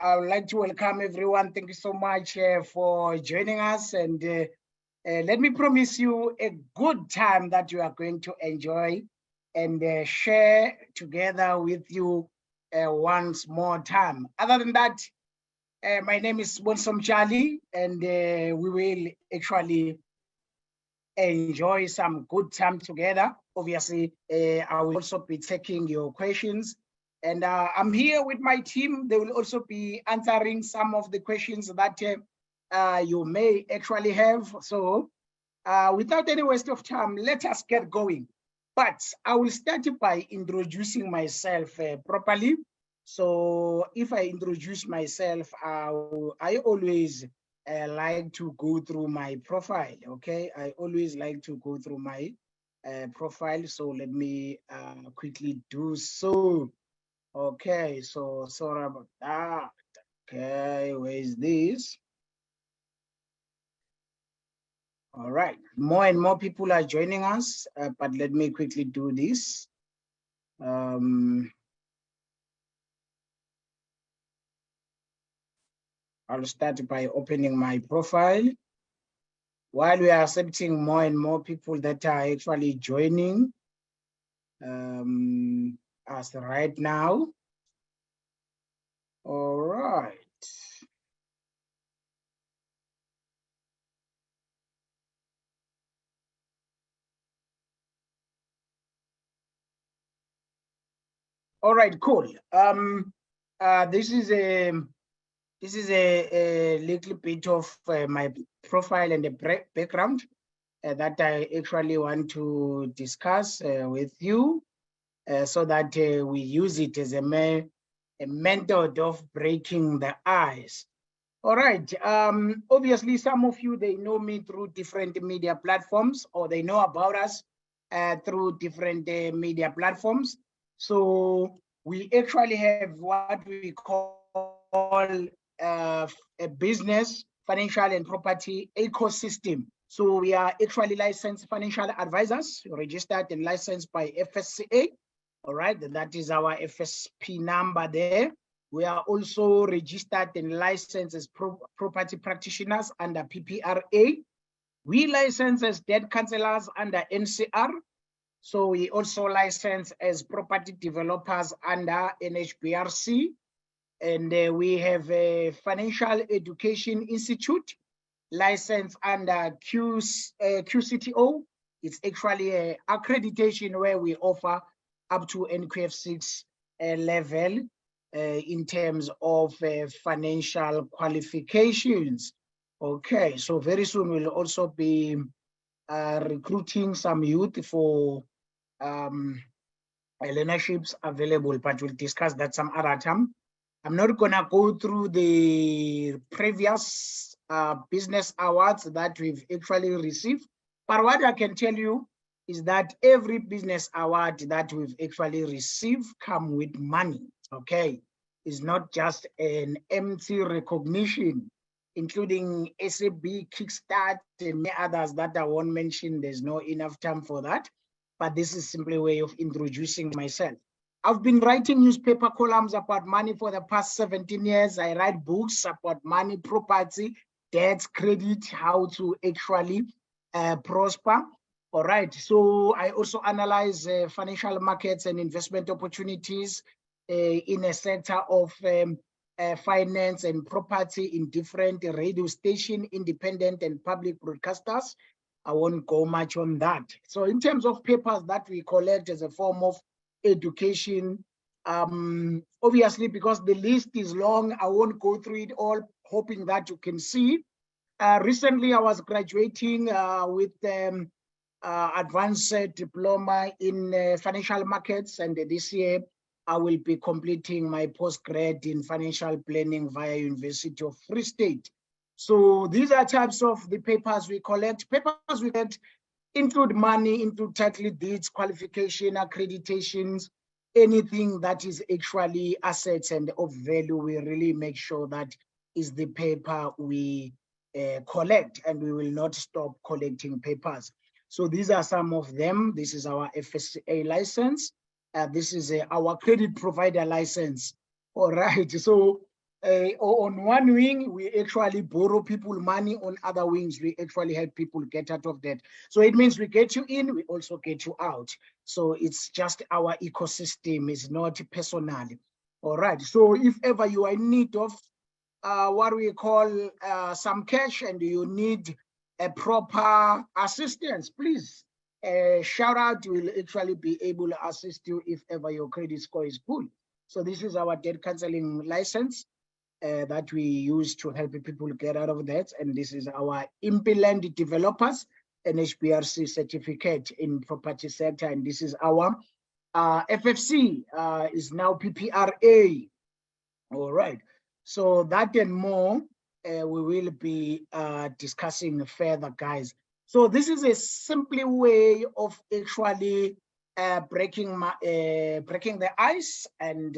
I would like to welcome everyone. Thank you so much for joining us. And let me promise you a good time that you are going to enjoy and share together with you once more time. Other than that, my name is Bonsom Charlie, and we will actually enjoy some good time together. Obviously, I will also be taking your questions. And I'm here with my team. They will also be answering some of the questions that you may actually have. So without any waste of time, let us get going. But I will start by introducing myself properly. So if I introduce myself, I always like to go through my profile, okay? I always like to go through my profile. So let me quickly do so. Okay, so sorry about that. Okay, where is this? All right, more and more people are joining us, but let me quickly do this. I'll start by opening my profile. While we are accepting more and more people that are actually joining us right now. All right. All right, cool. This is a little bit of my profile and the background that I actually want to discuss with you so that we use it as a method of breaking the ice. All right. Obviously, some of you, they know me through different media platforms, or they know about us through different media platforms. So we actually have what we call a business, financial and property ecosystem. So we are actually licensed financial advisors, registered and licensed by FSCA. All right, that is our FSP number there. We are also registered and licensed as property practitioners under PPRA. We license as debt counselors under NCR. So we also license as property developers under NHBRC. And we have a Financial Education Institute license under QCTO. It's actually an accreditation where we offer up to NQF6 level in terms of financial qualifications. Okay, so very soon we'll also be recruiting some youth for learnerships available, but we'll discuss that some other time. I'm not gonna go through the previous business awards that we've actually received, but what I can tell you is that every business award that we've actually received come with money, okay? It's not just an empty recognition, including SAB, Kickstart, and many others that I won't mention. There's no enough time for that, but this is simply a way of introducing myself. I've been writing newspaper columns about money for the past 17 years. I write books about money, property, debts, credit, how to actually prosper. All right, so I also analyze financial markets and investment opportunities in a sector of finance and property in different radio station, independent and public broadcasters. I won't go much on that. So in terms of papers that we collect as a form of education, obviously because the list is long, I won't go through it all, hoping that you can see. Recently, I was graduating with advanced diploma in financial markets, and this year I will be completing my postgrad in financial planning via University of Free State. So these are types of the papers we collect. Papers we collect include money, include title deeds, qualification, accreditations, anything that is actually assets and of value. We really make sure that is the paper we collect, and we will not stop collecting papers. So these are some of them. This is our FSCA license. This is our credit provider license. All right. So Or on one wing, we actually borrow people money. On other wings, we actually help people get out of debt. So it means we get you in, we also get you out. So it's just our ecosystem, it's not personal. All right. So if ever you are in need of what we call some cash and you need a proper assistance, please shout out. We'll actually be able to assist you if ever your credit score is good. So this is our debt counseling license that we use to help people get out of debt. And this is our Impiland Developers and HBRC certificate in property sector. And this is our FFC is now PPRA. All right. So that and more we will be discussing further, guys. So this is a simple way of actually breaking the ice and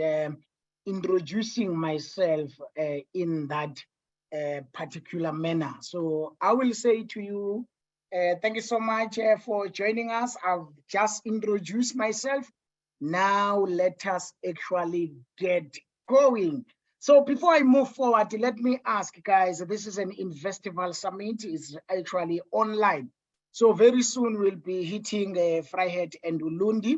introducing myself in that particular manner. So I will say to you, thank you so much for joining us. I've just introduced myself. Now let us actually get going. So before I move forward, let me ask, guys, this is an Investival Summit. It's actually online. So very soon we'll be hitting Vryheid and Ulundi,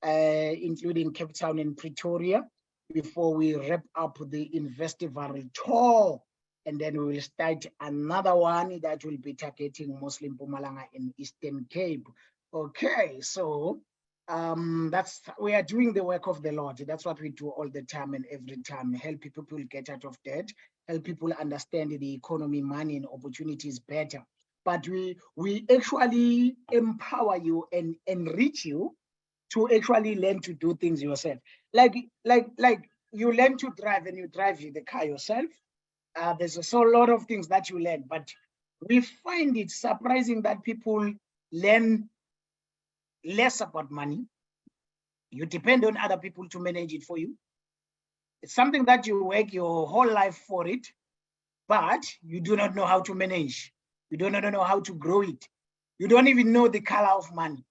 including Cape Town and Pretoria, before we wrap up the Investival tour. And then we will start another one that will be targeting mostly Mpumalanga in Eastern Cape. Okay, so we are doing the work of the Lord. That's what we do all the time and every time. Help people get out of debt, help people understand the economy, money, and opportunities better. But we actually empower you and enrich you to actually learn to do things yourself. Like you learn to drive and you drive the car yourself. There's also a lot of things that you learn, but we find it surprising that people learn less about money. You depend on other people to manage it for you. It's something that you work your whole life for it, but you do not know how to manage. You do not know how to grow it. You don't even know the color of money.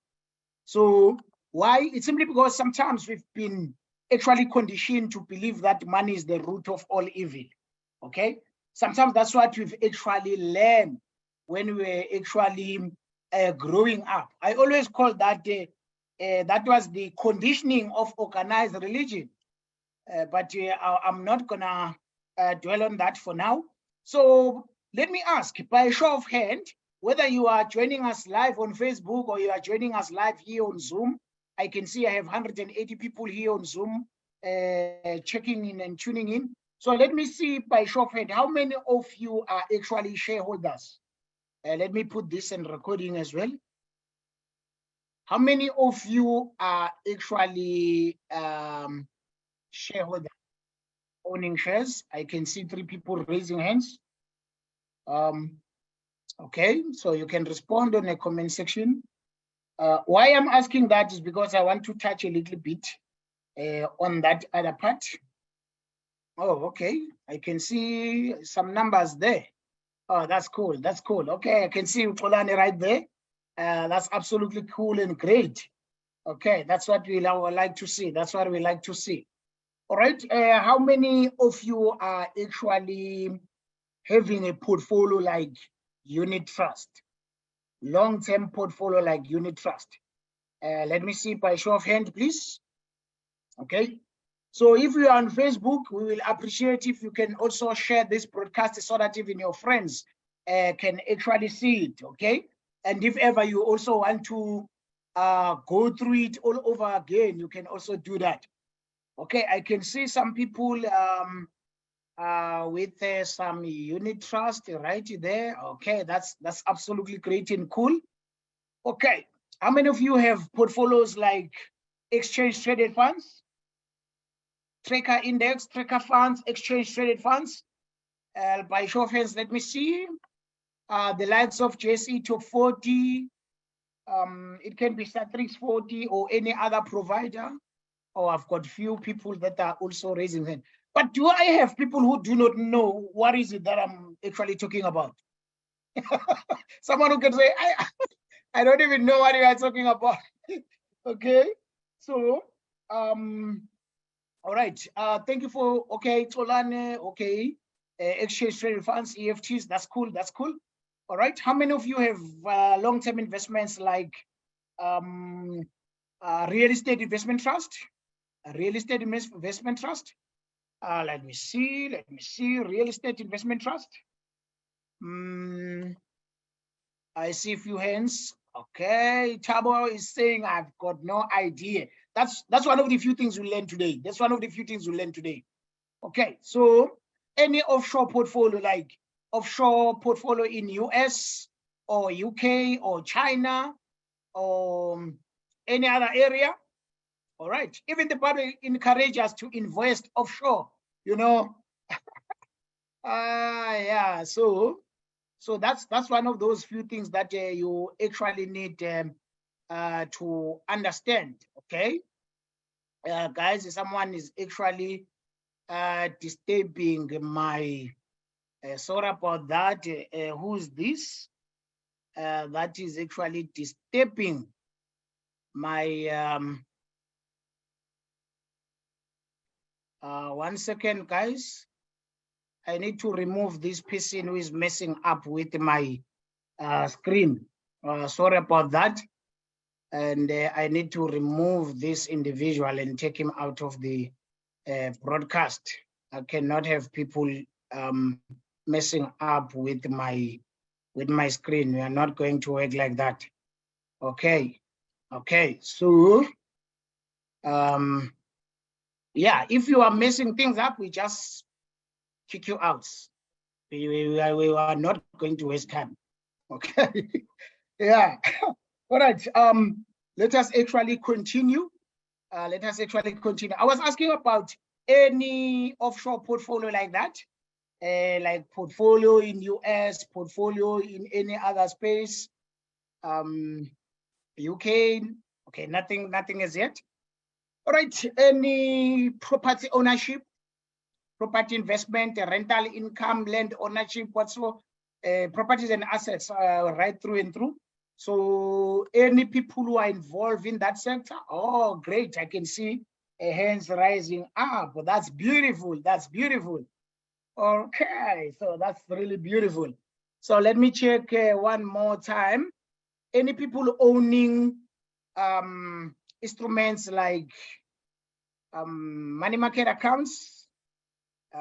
So why? It's simply because sometimes we've been actually conditioned to believe that money is the root of all evil. Okay? Sometimes that's what we've actually learned when we're actually growing up. I always call that that was the conditioning of organized religion. But I'm not gonna dwell on that for now. So let me ask, by a show of hand, whether you are joining us live on Facebook or you are joining us live here on Zoom. I can see I have 180 people here on Zoom checking in and tuning in. So let me see by show of hand, how many of you are actually shareholders? Let me put this in recording as well. How many of you are actually shareholders owning shares? I can see 3 people raising hands. Okay, so you can respond on the comment section. Why I'm asking that is because I want to touch a little bit on that other part. Oh, okay. I can see some numbers there. Oh, that's cool. That's cool. Okay, I can see Uxolani right there. That's absolutely cool and great. Okay, that's what we like to see. That's what we like to see. All right. How many of you are actually having a portfolio like unit trust? Long-term portfolio like unit trust. Let me see by show of hand, please. Okay. So if you are on Facebook, we will appreciate if you can also share this broadcast so that even your friends can actually see it, okay? And if ever you also want to go through it all over again, you can also do that. Okay, I can see some people with some unit trust right there. Okay, that's absolutely great and cool. Okay, how many of you have portfolios like exchange traded funds? Tracker index, tracker funds, exchange traded funds. By show of hands, let me see. The likes of JSE Top 40, it can be Satrix 40 or any other provider. Oh, I've got few people that are also raising hand. But do I have people who do not know what is it that I'm actually talking about? Someone who can say, I don't even know what you are talking about. Okay, so All right. Thank you for, okay, Tolane, okay. Exchange traded funds, EFTs, that's cool, that's cool. All right. How many of you have long-term investments like real estate investment trust? A real estate investment trust? Let me see, real estate investment trust. I see a few hands. Okay, Tabo is saying I've got no idea. That's one of the few things we learned today. That's one of the few things we learned today. Okay, so any offshore portfolio, like offshore portfolio in US or UK or China or any other area. All right, even the body encourages us to invest offshore, you know. Yeah, so that's one of those few things that you actually need to understand. Okay, guys, someone is actually disturbing my. Sorry about that. Who's this? That is actually disturbing my. 1 second, guys. I need to remove this person who is messing up with my screen. Sorry about that. And I need to remove this individual and take him out of the broadcast. I cannot have people messing up with my screen. We are not going to work like that. Okay. Okay. So yeah, if you are messing things up, we just kick you out. We are not going to waste time. Okay. Yeah. All right. Let us actually continue. I was asking about any offshore portfolio like that, like portfolio in US, portfolio in any other space, UK. Okay, nothing as yet. All right. Any property ownership, property investment, rental income, land ownership, whatsoever, properties and assets right through and through. So any people who are involved in that sector, oh, great. I can see hands rising up. That's beautiful. That's beautiful. Okay, so that's really beautiful. So let me check one more time. Any people owning instruments like money market accounts?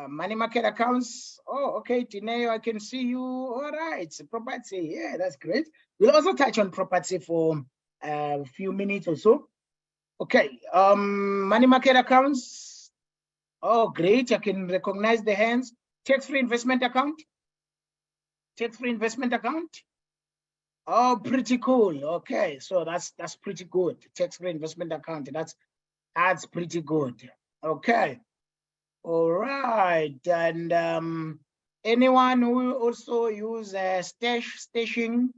Money market accounts. Oh, okay, Tineo, I can see you. All right, property. Yeah, that's great. We'll also touch on property for a few minutes or so. Okay, money market accounts. Oh, great. I can recognize the hands. Tax-free investment account. Tax-free investment account. Oh, pretty cool. Okay, so that's pretty good. Tax-free investment account. That's pretty good. Okay. All right, and anyone who also use stashing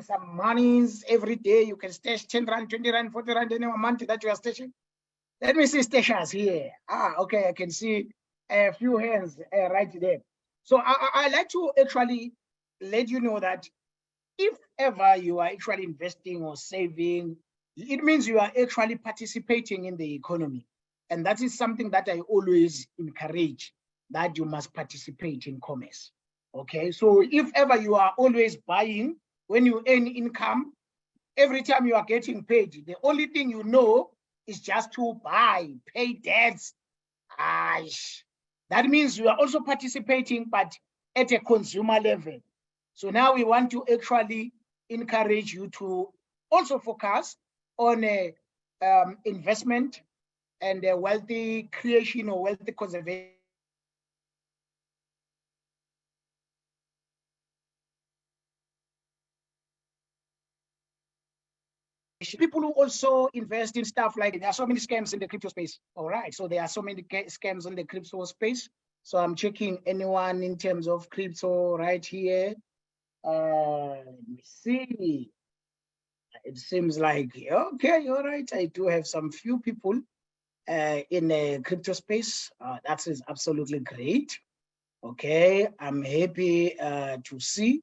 some monies every day, you can stash 10 rand, 20 rand, 40 rand, any amount that you are stashing. Let me see stashers here. Okay, I can see a few hands right there. So I like to actually let you know that if ever you are actually investing or saving, it means you are actually participating in the economy. And that is something that I always encourage, that you must participate in commerce. Okay, so if ever you are always buying, when you earn income, every time you are getting paid, the only thing you know is just to buy, pay debts. That means you are also participating, but at a consumer level. So now we want to actually encourage you to also focus on investment and wealthy creation or wealthy conservation. People who also invest in stuff like, there are so many scams in the crypto space. All right, so there are so many scams in the crypto space. So I'm checking anyone in terms of crypto right here. Let me see. It seems like, okay, all right. I do have some few people in the crypto space. That is absolutely great. Okay, I'm happy to see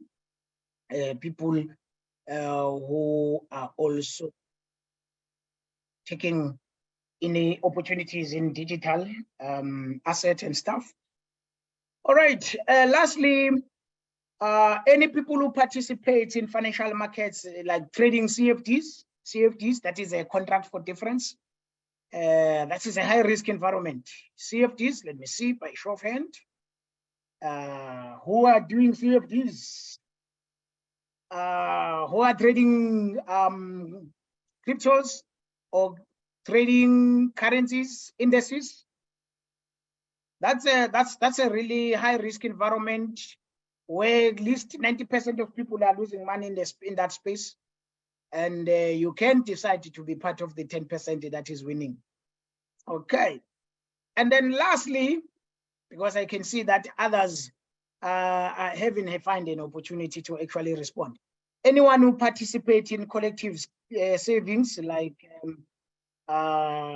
people who are also taking in the opportunities in digital asset and stuff. All right. Lastly, any people who participate in financial markets like trading CFDs, that is a contract for difference. That is a high risk environment. CFDs, let me see by show of hand. Who are doing CFDs? Who are trading cryptos or trading currencies, indices? That's a really high risk environment where at least 90% of people are losing money in that space, and you can decide to be part of the 10% that is winning. Okay, and then lastly, because I can see that others are find an opportunity to actually respond. Anyone who participates in collective savings like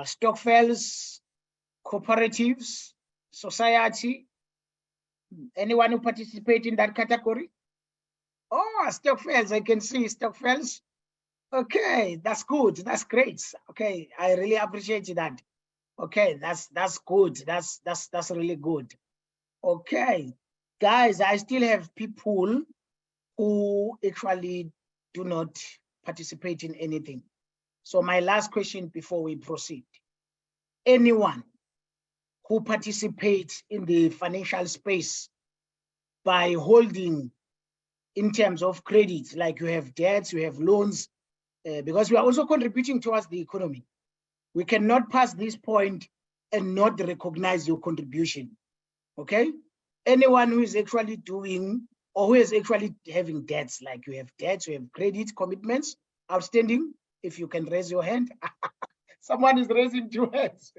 stokvels, cooperatives, society, anyone who participates in that category? Oh, stokvels, I can see stokvels. Okay, that's good, that's great. Okay, I really appreciate that. Okay, that's good, that's really good. Okay, guys, I still have people who actually do not participate in anything. So my last question before we proceed, anyone who participates in the financial space by holding in terms of credit, like you have debts, you have loans, because we are also contributing towards the economy. We cannot pass this point and not recognize your contribution, okay? Anyone who is actually doing or who is actually having debts, like you have debts, you have credit commitments, outstanding, if you can raise your hand. Someone is raising 2 hands.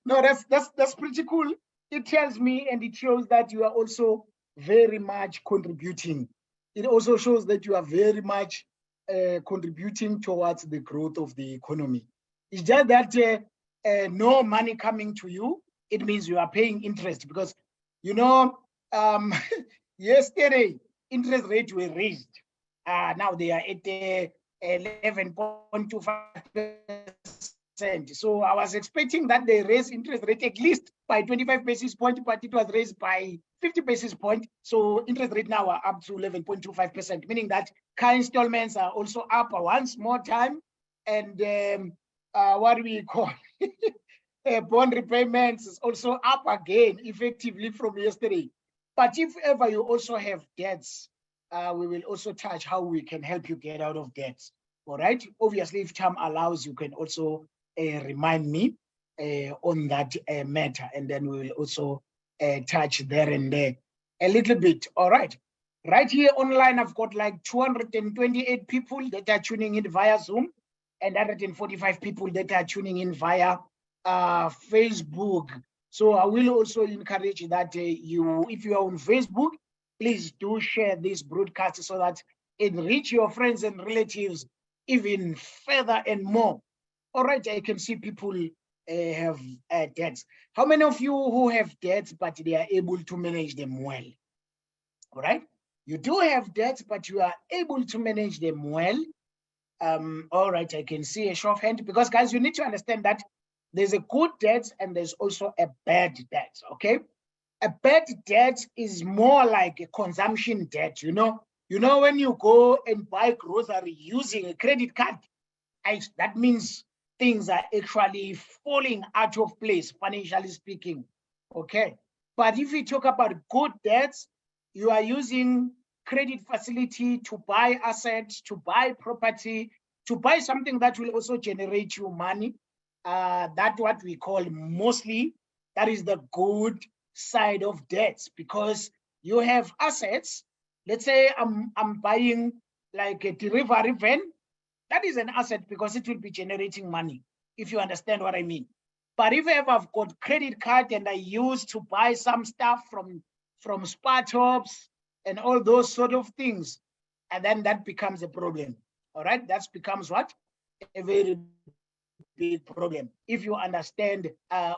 No, that's pretty cool. It tells me and it shows that you are also very much contributing. It also shows that you are very much contributing towards the growth of the economy. It's just that no money coming to you, it means you are paying interest because, you know, yesterday, interest rates were raised. Now they are at 11.25%. So I was expecting that they raise interest rate at least by 25 basis points, but it was raised by 50 basis points. So interest rate now are up to 11.25%, meaning that car installments are also up once more time. And what we call bond repayments is also up again, effectively from yesterday. But if ever you also have debts, we will also touch how we can help you get out of debts. All right. Obviously, if time allows, you can also remind me on that matter, and then we will also touch there and there a little bit. All right. Right here online, I've got like 228 people that are tuning in via Zoom and 145 people that are tuning in via Facebook. So I will also encourage that you, if you are on Facebook, please do share this broadcast so that it reach your friends and relatives even further and more. All right, I can see people have debts. How many of you who have debts, but they are able to manage them well? All right, you do have debts, but you are able to manage them well. All right, I can see a show of hand because, guys, you need to understand that there's a good debt and there's also a bad debt, okay? A bad debt is more like a consumption debt, you know? You know, when you go and buy grocery using a credit card, that means things are actually falling out of place, financially speaking, okay? But if we talk about good debts, you are using credit facility to buy assets, to buy property, to buy something that will also generate you money. That's what we call mostly, that is the good side of debts, because you have assets. Let's say I'm buying like a delivery van. That is an asset because it will be generating money, if you understand what I mean. But if ever I've got credit card and I use to buy some stuff from Spar Tops and all those sort of things, and then that becomes a problem. All right, that becomes what? A very big problem, if you understand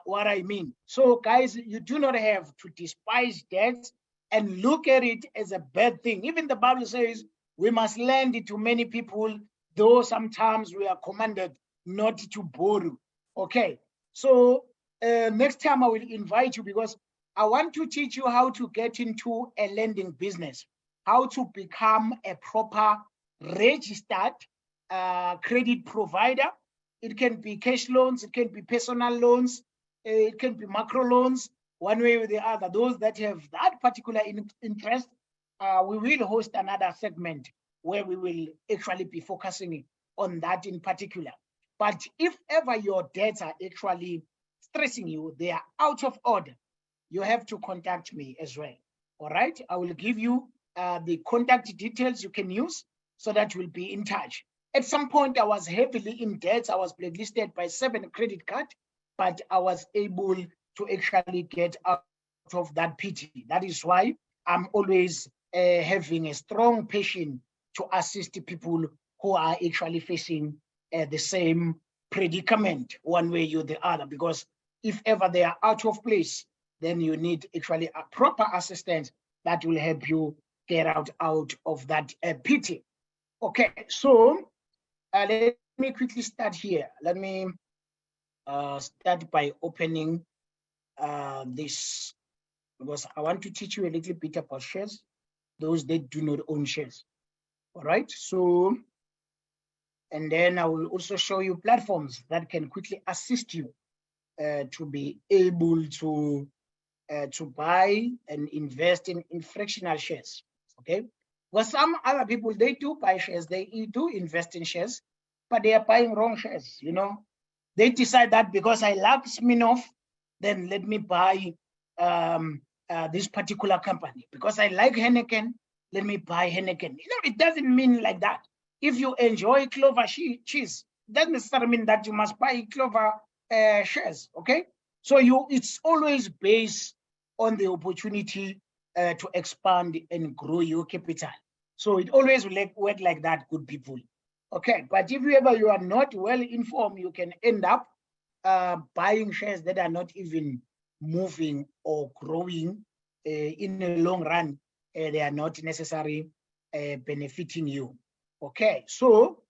what I mean. So guys, you do not have to despise debt and look at it as a bad thing. Even the Bible says we must lend it to many people, though sometimes we are commanded not to borrow. Okay, so next time I will invite you because I want to teach you how to get into a lending business, how to become a proper registered credit provider. It can be cash loans, it can be personal loans, it can be macro loans, one way or the other. Those that have that particular interest, we will host another segment where we will actually be focusing on that in particular. But if ever your debts are actually stressing you, they are out of order, you have to contact me as well. All right, I will give you the contact details you can use so that we'll be in touch. At some point, I was heavily in debt. I was blacklisted by 7 credit cards, but I was able to actually get out of that pity. That is why I'm always having a strong passion to assist people who are actually facing the same predicament one way or the other, because if ever they are out of place, then you need actually a proper assistance that will help you get out of that pity. Okay, so let me quickly start here. Let me start by opening this, because I want to teach you a little bit about shares, those that do not own shares. All right, so, and then I will also show you platforms that can quickly assist you to be able to buy and invest in fractional shares. Okay, well, some other people, they do buy shares, they do invest in shares, but they are buying wrong shares. You know, they decide that because I like Smirnoff, then let me buy this particular company. Because I like Heineken, let me buy Heineken. You know, it doesn't mean like that. If you enjoy Clover cheese, it doesn't necessarily mean that you must buy Clover shares. Okay, so it's always based on the opportunity to expand and grow your capital. So it always will work like that, good people. Okay, but if you are not well informed, you can end up buying shares that are not even moving or growing in the long run. They are not necessarily benefiting you. Okay, so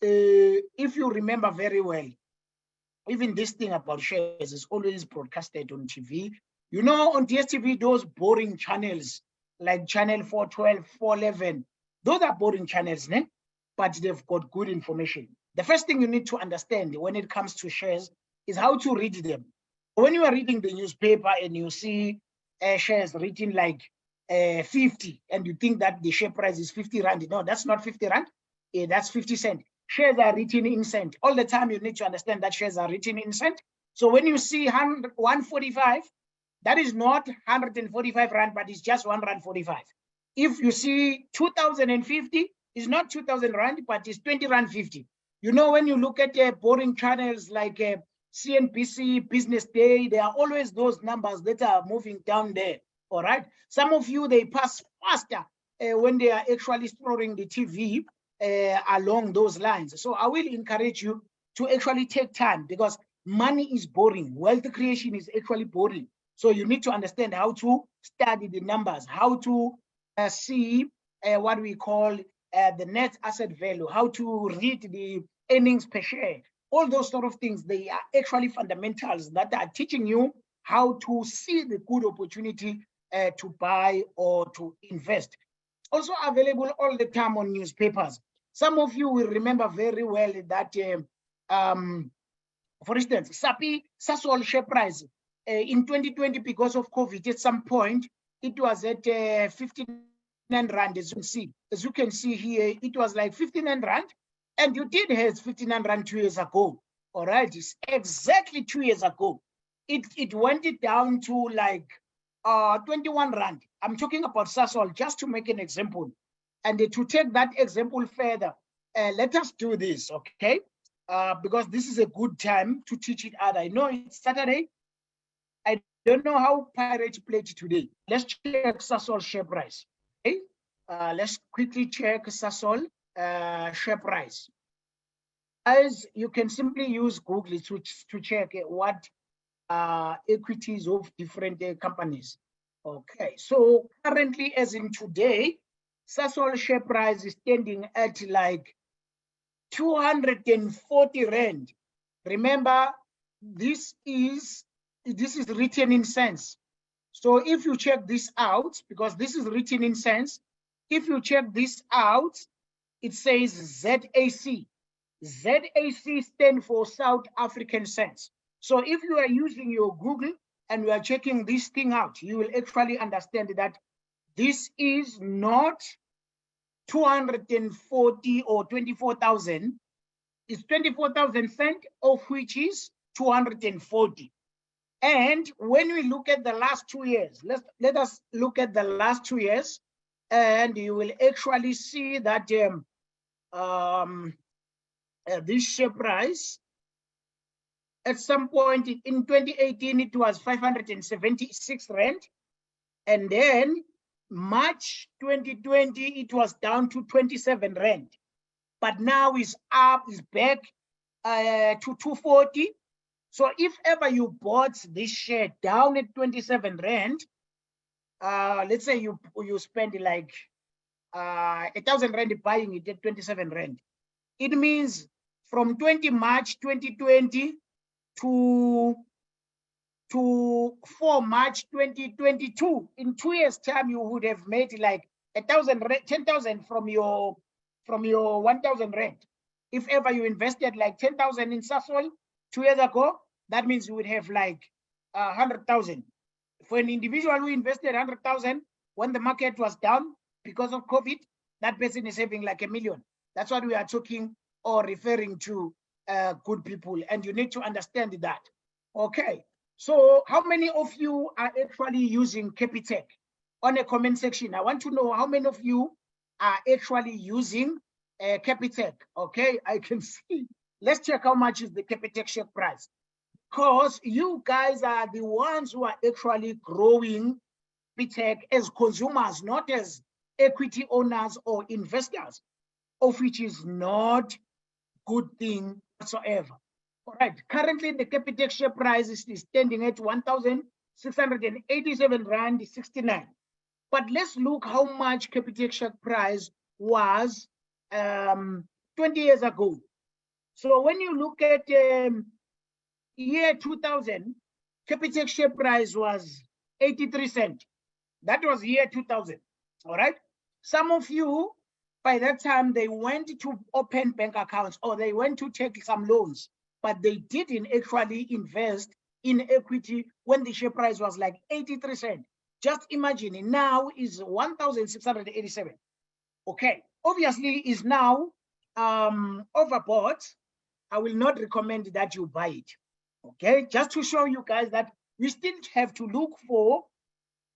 if you remember very well, even this thing about shares is always broadcasted on TV. You know, on DSTV, those boring channels like channel 412, 411, those are boring channels, né? But they've got good information. The first thing you need to understand when it comes to shares is how to read them. When you are reading the newspaper and you see shares written like 50, and you think that the share price is 50 Rand. No, that's not 50 Rand. That's 50 cents. Shares are written in cent. All the time you need to understand that shares are written in cent. So when you see 145, that is not 145 Rand, but it's just 1 Rand 45. If you see 2050, it's not 2000 Rand, but it's 20 Rand 50. You know, when you look at boring channels like CNBC, Business Day, there are always those numbers that are moving down there. All right. Some of you, they pass faster when they are actually storing the TV along those lines. So I will encourage you to actually take time, because money is boring. Wealth creation is actually boring. So you need to understand how to study the numbers, how to see what we call the net asset value, how to read the earnings per share. All those sort of things, they are actually fundamentals that are teaching you how to see the good opportunity to buy or to invest. Also available all the time on newspapers. Some of you will remember very well that, for instance, Sasol share price in 2020, because of COVID, at some point, it was at 59 Rand, as you can see. As you can see here, it was like 59 Rand, and you did have 59 Rand 2 years ago. All right, it's exactly 2 years ago. It went down to like 21 Rand. I'm talking about Sasol, just to make an example. And to take that example further, let us do this, okay? Because this is a good time to teach it other. I know it's Saturday. I don't know how Pirates played today. Let's check Sasol share price. Okay? Let's quickly check Sasol share price. As you can simply use Google to check what equities of different companies. Okay, so currently, as in today, Sasol share price is standing at like 240 Rand. Remember, this is written in cents. So if you check this out, because this is written in cents, if you check this out, it says ZAC. ZAC stands for South African cents. So if you are using your Google and you are checking this thing out, you will actually understand that this is not 240 or 24,000. It's 24,000 cents, of which is 240. And when we look at the last 2 years, let us look at the last 2 years, and you will actually see that this share price, at some point in 2018, it was 576 rand. And then March 2020, it was down to 27 rand. But now it's up, it's back to 240. So if ever you bought this share down at 27 rand, let's say you spend like 1,000 rand buying it at 27 rand. It means from 20 March 2020 to 4 March 2022, in 2 years' time, you would have made like 10,000 from your 1,000 rand. If ever you invested like 10,000 in Sasol 2 years ago, that means you would have like 100,000. For an individual who invested 100,000 when the market was down because of COVID, that person is having like 1 million. That's what we are talking or referring to, good people, and you need to understand that. Okay, so how many of you are actually using Capitec? On a comment section, I want to know how many of you are actually using Capitec. Okay, I can see. Let's check how much is the Capitec share price, because you guys are the ones who are actually growing Capitec as consumers, not as equity owners or investors, of which is not good thing whatsoever. All right, currently the Capitec share price is standing at 1,687 rand 69. But let's look how much Capitec share price was 20 years ago. So when you look at year 2000, Capitec share price was 83 cents. That was year 2000. All right. Some of you, by that time, they went to open bank accounts or they went to take some loans, but they didn't actually invest in equity when the share price was like 83 cents. Just imagine, now is 1,687. Okay, obviously is now overbought. I will not recommend that you buy it. Okay, just to show you guys that we still have to look for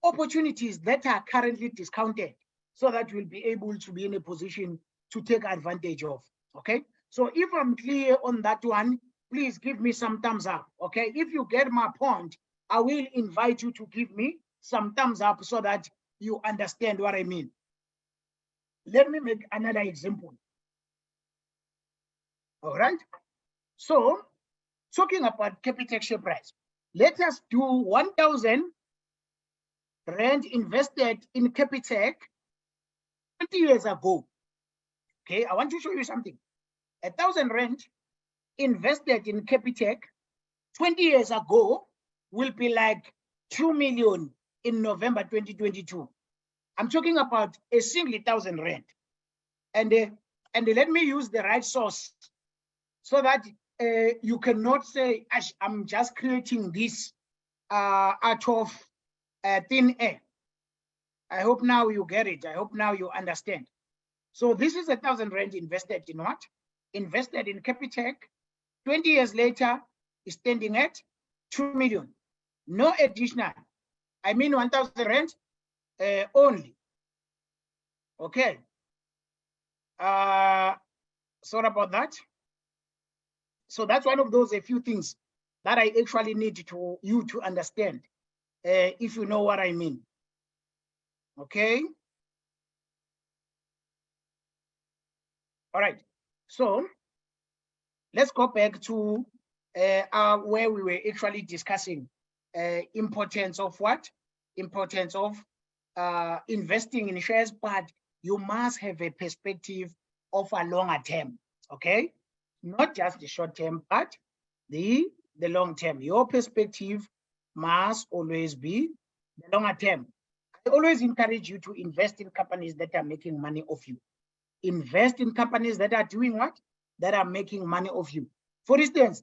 opportunities that are currently discounted, so that we'll be able to be in a position to take advantage of. Okay, so if I'm clear on that one, please give me some thumbs up. Okay, if you get my point, I will invite you to give me some thumbs up so that you understand what I mean. Let me make another example. All right, so talking about Capitec share price, let us do 1,000 rand invested in Capitec 20 years ago. Okay, I want to show you something. 1,000 rand invested in Capitec 20 years ago will be like 2 million in November 2022. I'm talking about a single 1,000 rand. And let me use the right source so that you cannot say, I'm just creating this out of thin air. I hope now you get it. I hope now you understand. So this is 1,000 rand invested in what? Invested in Capitec. 20 years later, is standing at 2 million. No additional. I mean 1,000 rand only. Okay. Sorry about that. So that's one of those a few things that I actually need you to understand, if you know what I mean. Okay. All right. So let's go back to where we were actually discussing importance of what? Importance of investing in shares, but you must have a perspective of a longer term. Okay. Not just the short term, but the the long term. Your perspective must always be the longer term. I always encourage you to invest in companies that are making money off you. Invest in companies that are doing what? That are making money off you. For instance,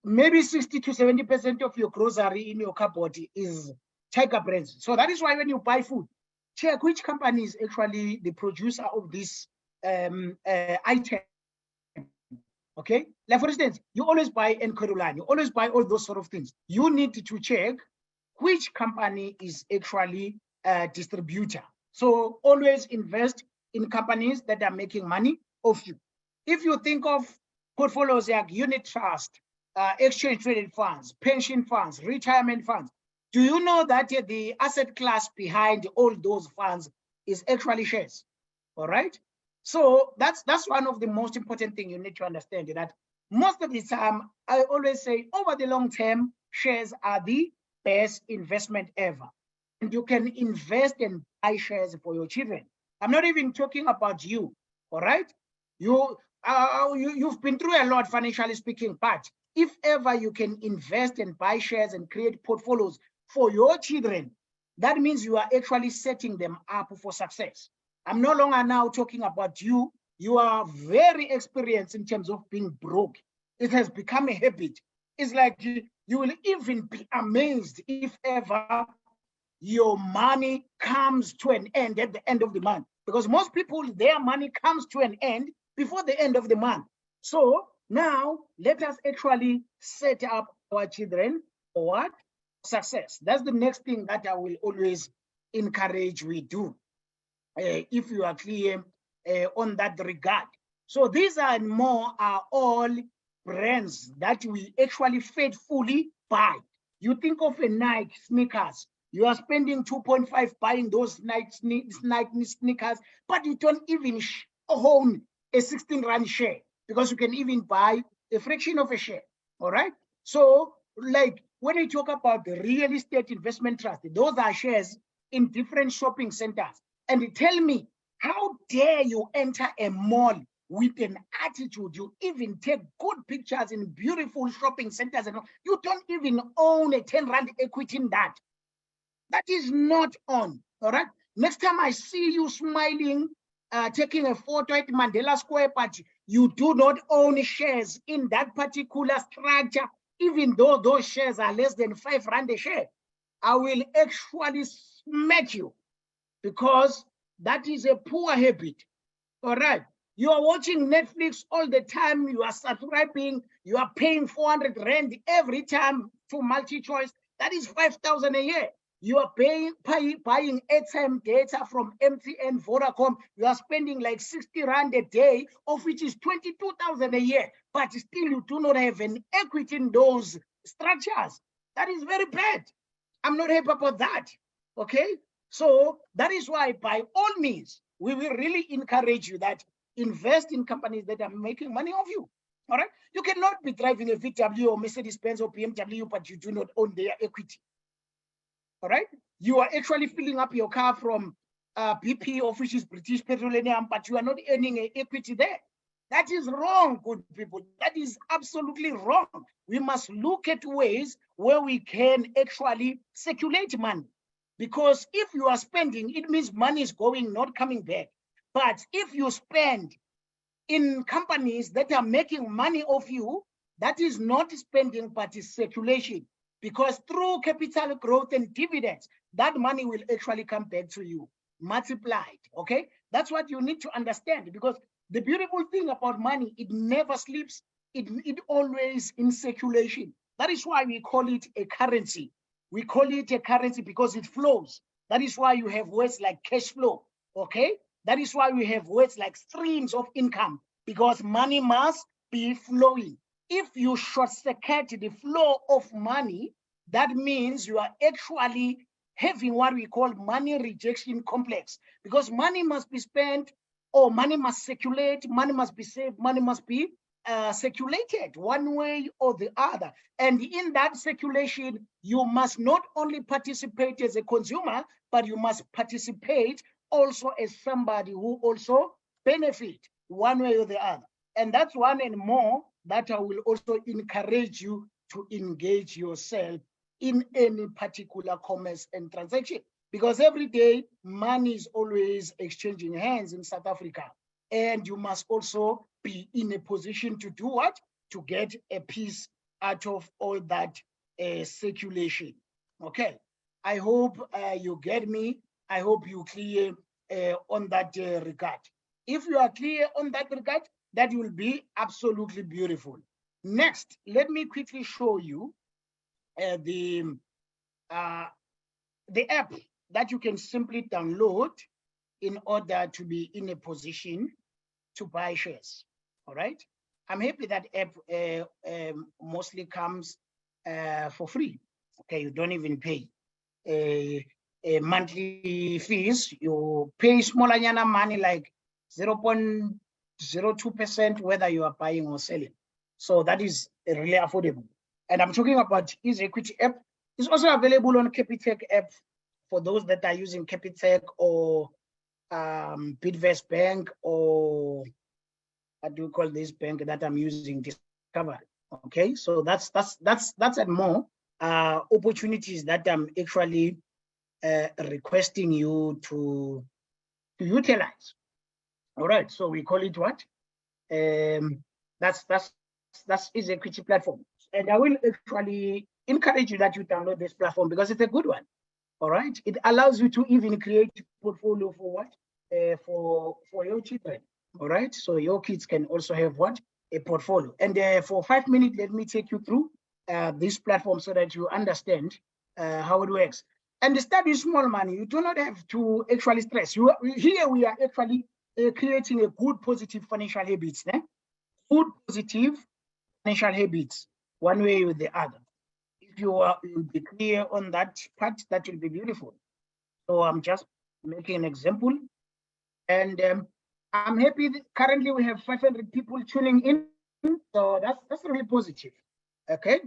maybe 60 to 70% of your grocery in your cupboard is Tiger brands. So that is why when you buy food, check which company is actually the producer of this item. Okay, like for instance, you always buy Encorulan, you always buy all those sort of things. You need to check which company is actually a distributor. So always invest in companies that are making money off you. If you think of portfolios like unit trust, exchange traded funds, pension funds, retirement funds, do you know that the asset class behind all those funds is actually shares? All right. So that's one of the most important things you need to understand, that most of the time, I always say over the long term, shares are the best investment ever. And you can invest and buy shares for your children. I'm not even talking about you, all right? You've been through a lot financially speaking, but if ever you can invest and buy shares and create portfolios for your children, that means you are actually setting them up for success. I'm no longer now talking about you. You are very experienced in terms of being broke. It has become a habit. It's like you will even be amazed if ever your money comes to an end at the end of the month. Because most people, their money comes to an end before the end of the month. So now let us actually set up our children for what? Success. That's the next thing that I will always encourage we do. If you are clear on that regard. So these are more are all brands that we actually faithfully buy. You think of a Nike sneakers, you are spending 2.5 buying those Nike sneakers, but you don't even own a 16 rand share because you can even buy a fraction of a share. All right. So like when you talk about the real estate investment trust, those are shares in different shopping centers. And tell me, how dare you enter a mall with an attitude? You even take good pictures in beautiful shopping centers and you don't even own a 10 rand equity in that. That is not on, all right? Next time I see you smiling, taking a photo at Mandela Square, but you do not own shares in that particular structure, even though those shares are less than 5 rand a share, I will actually smack you, because that is a poor habit. All right. You are watching Netflix all the time. You are subscribing. You are paying 400 rand every time for multi-choice. That is 5,000 a year. You are buying airtime data from MTN, Vodacom. You are spending like 60 rand a day, of which is 22,000 a year. But still, you do not have an equity in those structures. That is very bad. I'm not happy about that. Okay. So that is why, by all means, we will really encourage you that invest in companies that are making money off you. All right. You cannot be driving a VW or Mercedes-Benz or BMW, but you do not own their equity. All right. You are actually filling up your car from BP, of which is British Petroleum, but you are not earning an equity there. That is wrong, good people. That is absolutely wrong. We must look at ways where we can actually circulate money. Because if you are spending, it means money is going, not coming back. But if you spend in companies that are making money off you, that is not spending, but is circulation. Because through capital growth and dividends, that money will actually come back to you, multiplied, okay? That's what you need to understand, because the beautiful thing about money, it never sleeps. It always in circulation. That is why we call it a currency. We call it a currency because it flows. That is why you have words like cash flow, okay? That is why we have words like streams of income, because money must be flowing. If you short circuit the flow of money, that means you are actually having what we call money rejection complex, because money must be spent, or money must circulate, money must be saved, money must be circulated one way or the other. And in that circulation, you must not only participate as a consumer, but you must participate also as somebody who also benefit one way or the other. And that's one and more that I will also encourage you to engage yourself in any particular commerce and transaction. Because every day, money is always exchanging hands in South Africa. And you must also be in a position to do what? To get a piece out of all that circulation. Okay. I hope you get me. I hope you clear on that regard. If you are clear on that regard, that will be absolutely beautiful. Next, let me quickly show you the app that you can simply download in order to be in a position to buy shares. All right. I'm happy that app mostly comes for free. Okay, you don't even pay a monthly fees. You pay smaller money like 0.02% whether you are buying or selling. So that is really affordable. And I'm talking about Easy Equity app. It's also available on Capitec app for those that are using Capitec or Bidvest Bank, or what do you call this bank that I'm using, Discover. Okay, so that's and more opportunities that I'm actually requesting you to utilize. All right, so we call it what? That's Easy Equity platform, and I will actually encourage you that you download this platform because it's a good one. All right, it allows you to even create portfolio for what? For your children. All right, so your kids can also have what? A portfolio. And for 5 minutes, let me take you through this platform so that you understand how it works. And the start with small money, you do not have to actually stress. Here we are actually creating a good positive financial habits. Good positive financial habits, one way or the other. If you'll be clear on that part, that will be beautiful. So I'm just making an example. And I'm happy that currently we have 500 people tuning in. So that's really positive. Okay.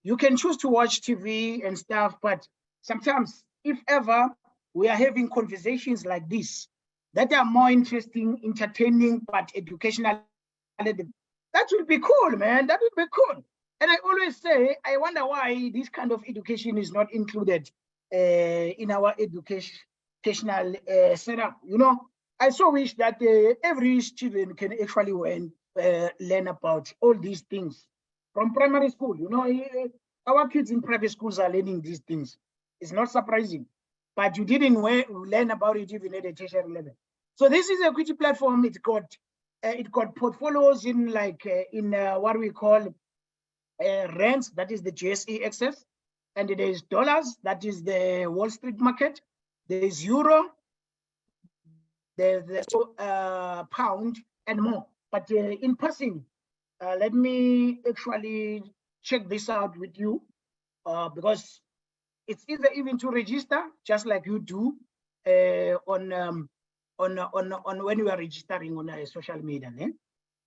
You can choose to watch TV and stuff, but sometimes, if ever, we are having conversations like this that are more interesting, entertaining, but educational. That would be cool, man. That would be cool. And I always say, I wonder why this kind of education is not included in our educational setup. You know, I so wish that every student can actually learn about all these things from primary school. You know, our kids in private schools are learning these things. It's not surprising, but you didn't learn about it even at a tertiary level. So this is a equity platform. It got portfolios in what we call rands, that is the GSE access, and there is dollars, that is the Wall Street market. There is euro, there's the pound, and more. But in passing, let me actually check this out with you because it's easy even to register, just like you do on when you are registering on a social media.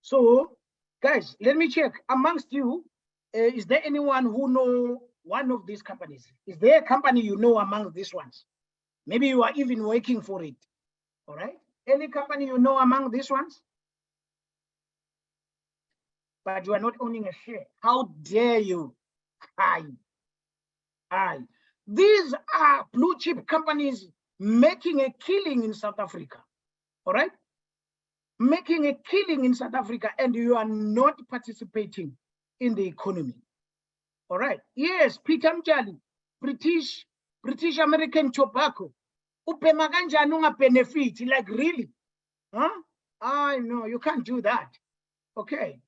So, guys, let me check amongst you. Is there anyone who know one of these companies? Is there a company you know among these ones? Maybe you are even working for it. All right. Any company you know among these ones? But you are not owning a share. How dare you? Aye. These are blue chip companies making a killing in South Africa. All right. Making a killing in South Africa, and you are not participating in the economy. All right. Yes, Peter Mjali, British American Tobacco. Benefit, like really? Huh? I know you can't do that. Okay.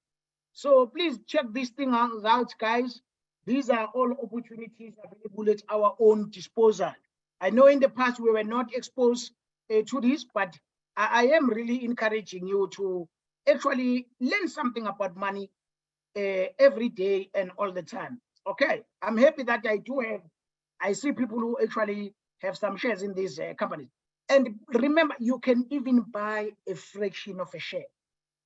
So please check this thing out, guys. These are all opportunities available at our own disposal. I know in the past we were not exposed to this, but I am really encouraging you to actually learn something about money every day and all the time. Okay, I'm happy that I see people who actually have some shares in these companies. And remember, you can even buy a fraction of a share.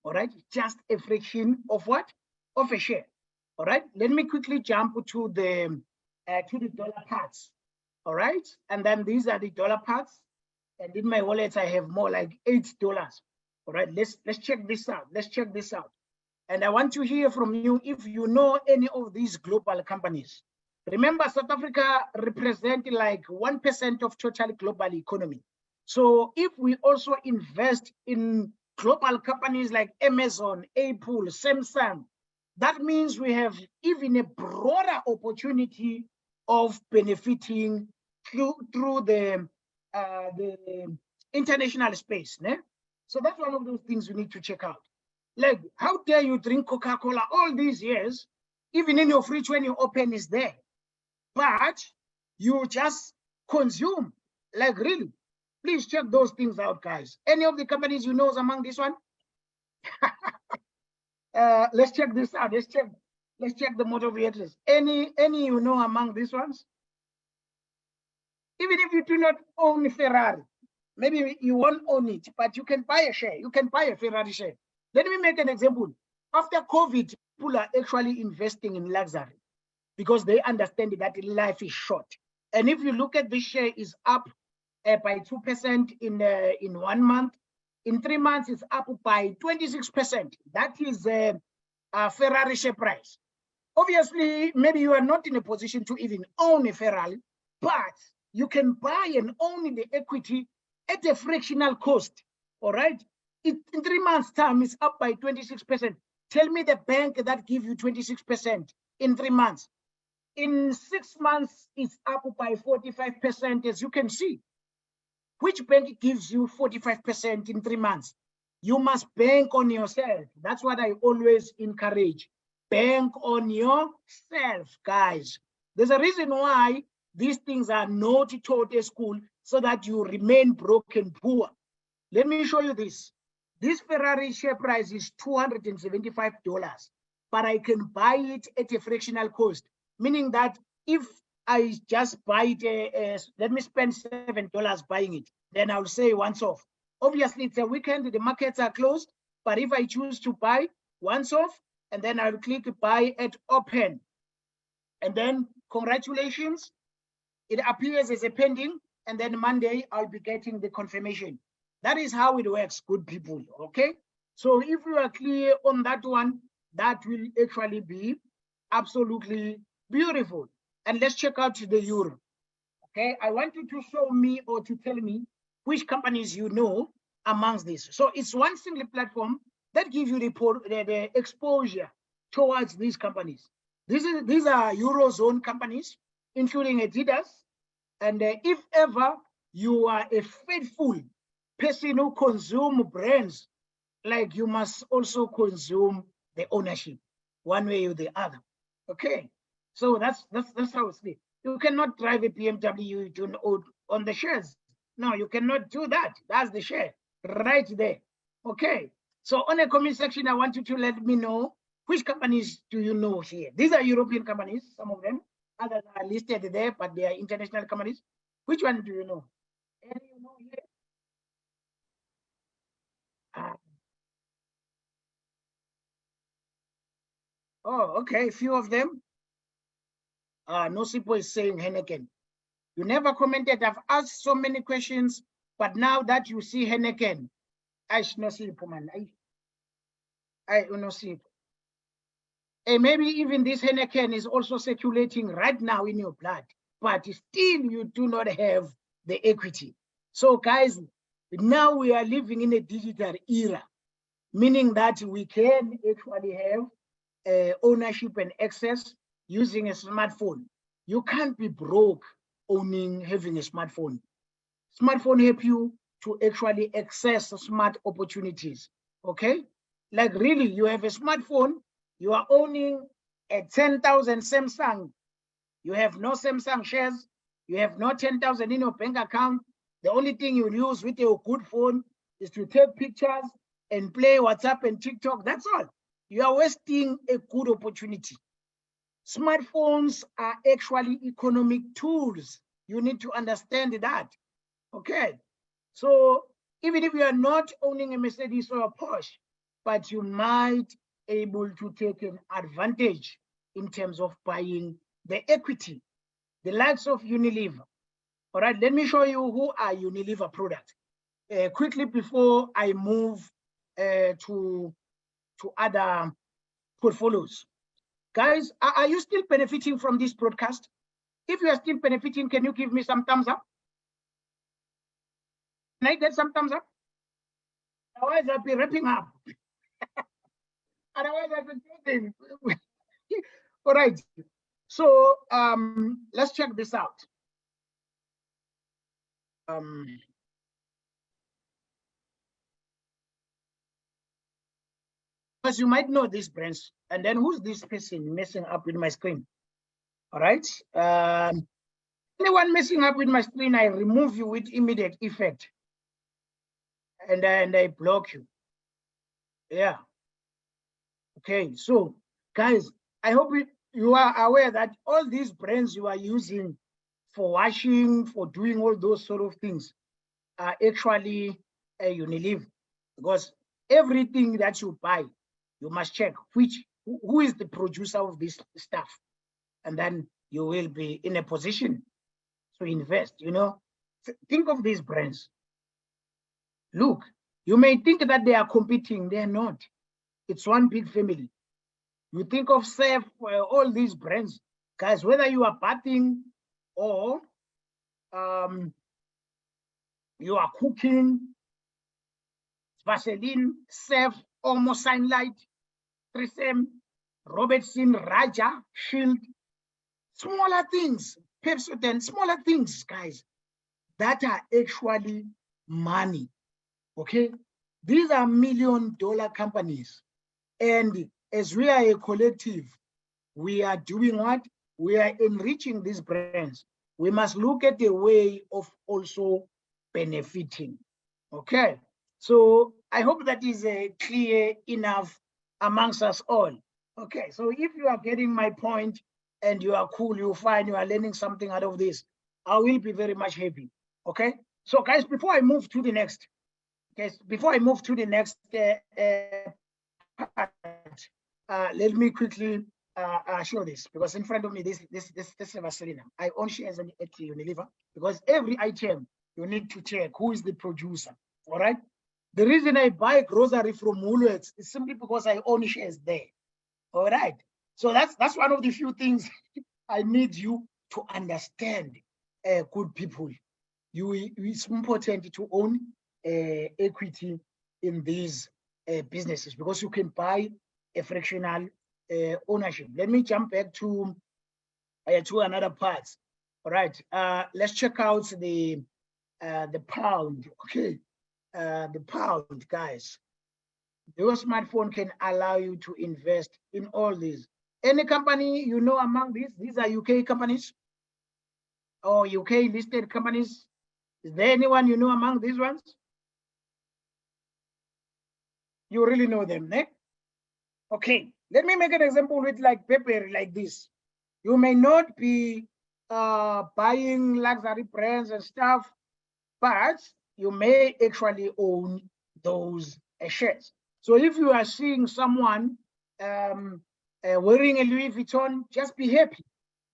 All right, just a fraction of what? Of a share. All right, let me quickly jump to the dollar parts. All right, and then these are the dollar parts. And in my wallet, I have more like $8. All right, let's check this out. Let's check this out. And I want to hear from you if you know any of these global companies. Remember, South Africa represents like 1% of total global economy. So if we also invest in global companies like Amazon, Apple, Samsung, that means we have even a broader opportunity of benefiting through the international space. Ne? So that's one of those things we need to check out. Like, how dare you drink Coca-Cola all these years, even in your fridge when you open is there, but you just consume, like really. Please check those things out, guys. Any of the companies you know is among this one? Let's check this out. Let's check the motor vehicles. Any you know among these ones? Even if you do not own a Ferrari, maybe you won't own it, but you can buy a share. You can buy a Ferrari share. Let me make an example. After COVID, people are actually investing in luxury because they understand that life is short. And if you look at this share is up by 2% in 1 month. In 3 months, it's up by 26%. That is a Ferrari share price. Obviously, maybe you are not in a position to even own a Ferrari, but you can buy and own the equity at a fractional cost. All right. In 3 months' time, it's up by 26%. Tell me the bank that gives you 26% in 3 months. In 6 months, it's up by 45%, as you can see. Which bank gives you 45% in 3 months? You must bank on yourself. That's what I always encourage. Bank on yourself, guys. There's a reason why these things are not taught at school, so that you remain broke and poor. Let me show you this. This Ferrari share price is $275, but I can buy it at a fractional cost, meaning that if I just buy it, let me spend $7 buying it, then I'll say once off. Obviously, it's a weekend, the markets are closed, but if I choose to buy once off, and then I'll click buy at open, and then congratulations, it appears as a pending, and then Monday I'll be getting the confirmation. That is how it works, good people, okay? So if you are clear on that one, that will actually be absolutely beautiful. And let's check out the euro, okay? I want you to show me or to tell me which companies you know amongst this. So it's one single platform that gives you the exposure towards these companies. These are Eurozone companies, including Adidas. And if ever you are a faithful person who consumes brands, like, you must also consume the ownership one way or the other. Okay, so that's how it's. You cannot drive a BMW on the shares. No, you cannot do that. That's the share right there. Okay, so on the comment section, I want you to let me know which companies do you know here. These are European companies, some of them. Others are listed there, but they are international companies. Which one do you know? Any you know here? Oh, okay, a few of them. Nosipo is saying Heineken. You never commented. I've asked so many questions, but now that you see Heineken, I should not see it, man. I will not see it. And maybe even this Heineken is also circulating right now in your blood, but still you do not have the equity. So guys, now we are living in a digital era, meaning that we can actually have ownership and access using a smartphone. You can't be broke having a smartphone. Smartphone help you to actually access smart opportunities, okay? Like really, you have a smartphone, you are owning a 10,000 Samsung. You have no Samsung shares, you have no 10,000 in your bank account. The only thing you use with your good phone is to take pictures and play WhatsApp and TikTok, that's all. You are wasting a good opportunity. Smartphones are actually economic tools. You need to understand that, okay? So even if you are not owning a Mercedes or a Porsche, but you might able to take an advantage in terms of buying the equity, the likes of Unilever. All right, let me show you who are Unilever products. Quickly before I move to other portfolios. Guys, are you still benefiting from this broadcast? If you are still benefiting, can you give me some thumbs up? Can I get some thumbs up? Otherwise, I'll be wrapping up. Otherwise, I'll be talking. All right. So let's check this out. Because you might know these brands, and then who's this person messing up with my screen? All right. Anyone messing up with my screen, I remove you with immediate effect, and I block you. Yeah. Okay. So, guys, I hope you are aware that all these brands you are using for washing, for doing all those sort of things, are actually a Unilever, because everything that you buy, you must check who is the producer of this stuff, and then you will be in a position to invest. You know, think of these brands. Look, you may think that they are competing. They are not. It's one big family. You think of Safe, all these brands, guys, whether you are bathing or you are cooking, Vaseline, Safe, Omo, Sunlight, Trisem, Robertson, Raja, Shield, smaller things, Pepsodent, smaller things, guys, that are actually money, okay? These are $1 million companies. And as we are a collective, we are doing what? We are enriching these brands. We must look at the way of also benefiting, okay? So I hope that is clear enough amongst us all. Okay, so if you are getting my point and you are cool, you find you are learning something out of this, I will be very much happy. Okay, so guys, before I move to the next, let me quickly show this, because in front of me, this is Vaseline. I own shares at Unilever, because every item you need to check who is the producer. All right. The reason I buy grocery from Woolworths is simply because I own shares there. All right. So that's one of the few things I need you to understand, good people. It's important to own equity in these businesses, because you can buy a fractional ownership. Let me jump back to another part. All right. Let's check out the pound. Okay. The pound, guys. Your smartphone can allow you to invest in all these. Any company you know among these are UK companies or UK listed companies. Is there anyone you know among these ones? You really know them, eh? Okay, let me make an example with like paper like this. You may not be buying luxury brands and stuff, but you may actually own those shares. So if you are seeing someone wearing a Louis Vuitton, just be happy,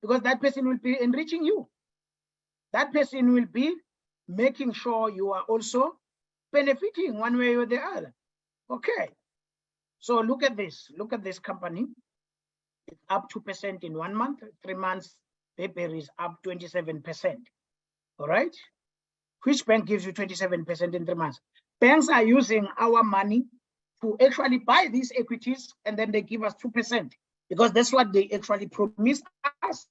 because that person will be enriching you. That person will be making sure you are also benefiting one way or the other. Okay. So look at this. Look at this company. It's up 2% in 1 month. 3 months, paper is up 27%. All right. Which bank gives you 27% in 3 months? Banks are using our money to actually buy these equities, and then they give us 2%, because that's what they actually promised us.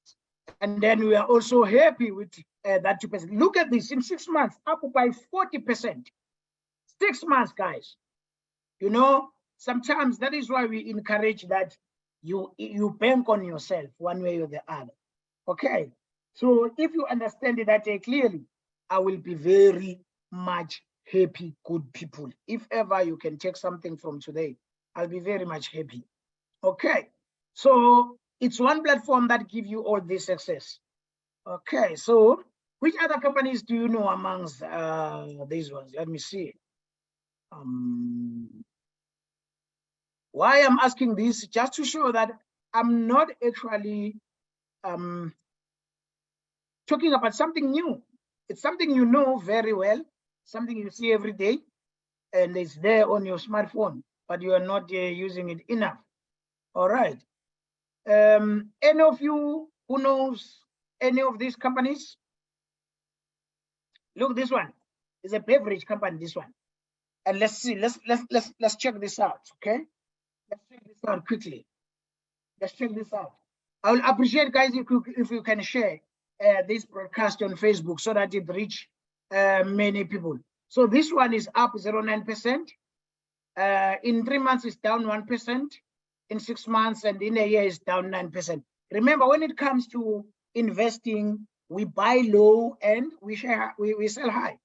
And then we are also happy with that 2%. Look at this, in 6 months, up by 40%. 6 months, guys. You know, sometimes that is why we encourage that you bank on yourself one way or the other. Okay. So if you understand that clearly, I will be very much happy, good people. If ever you can take something from today, I'll be very much happy. Okay. So it's one platform that gives you all this success. Okay. So which other companies do you know amongst these ones? Let me see. Why I'm asking this, just to show that I'm not actually talking about something new. It's something you know very well, something you see every day, and it's there on your smartphone, but you are not using it enough. All right. Any of you who knows any of these companies? Look, this one is a beverage company, this one. And let's see, let's check this out, okay? Let's check this out quickly. Let's check this out. I will appreciate, guys, if you can share this broadcast on Facebook so that it reach many people. So this one is up 0.9%. In 3 months, it's down 1%. In 6 months and in a year, it's down 9%. Remember, when it comes to investing, we buy low and we sell high.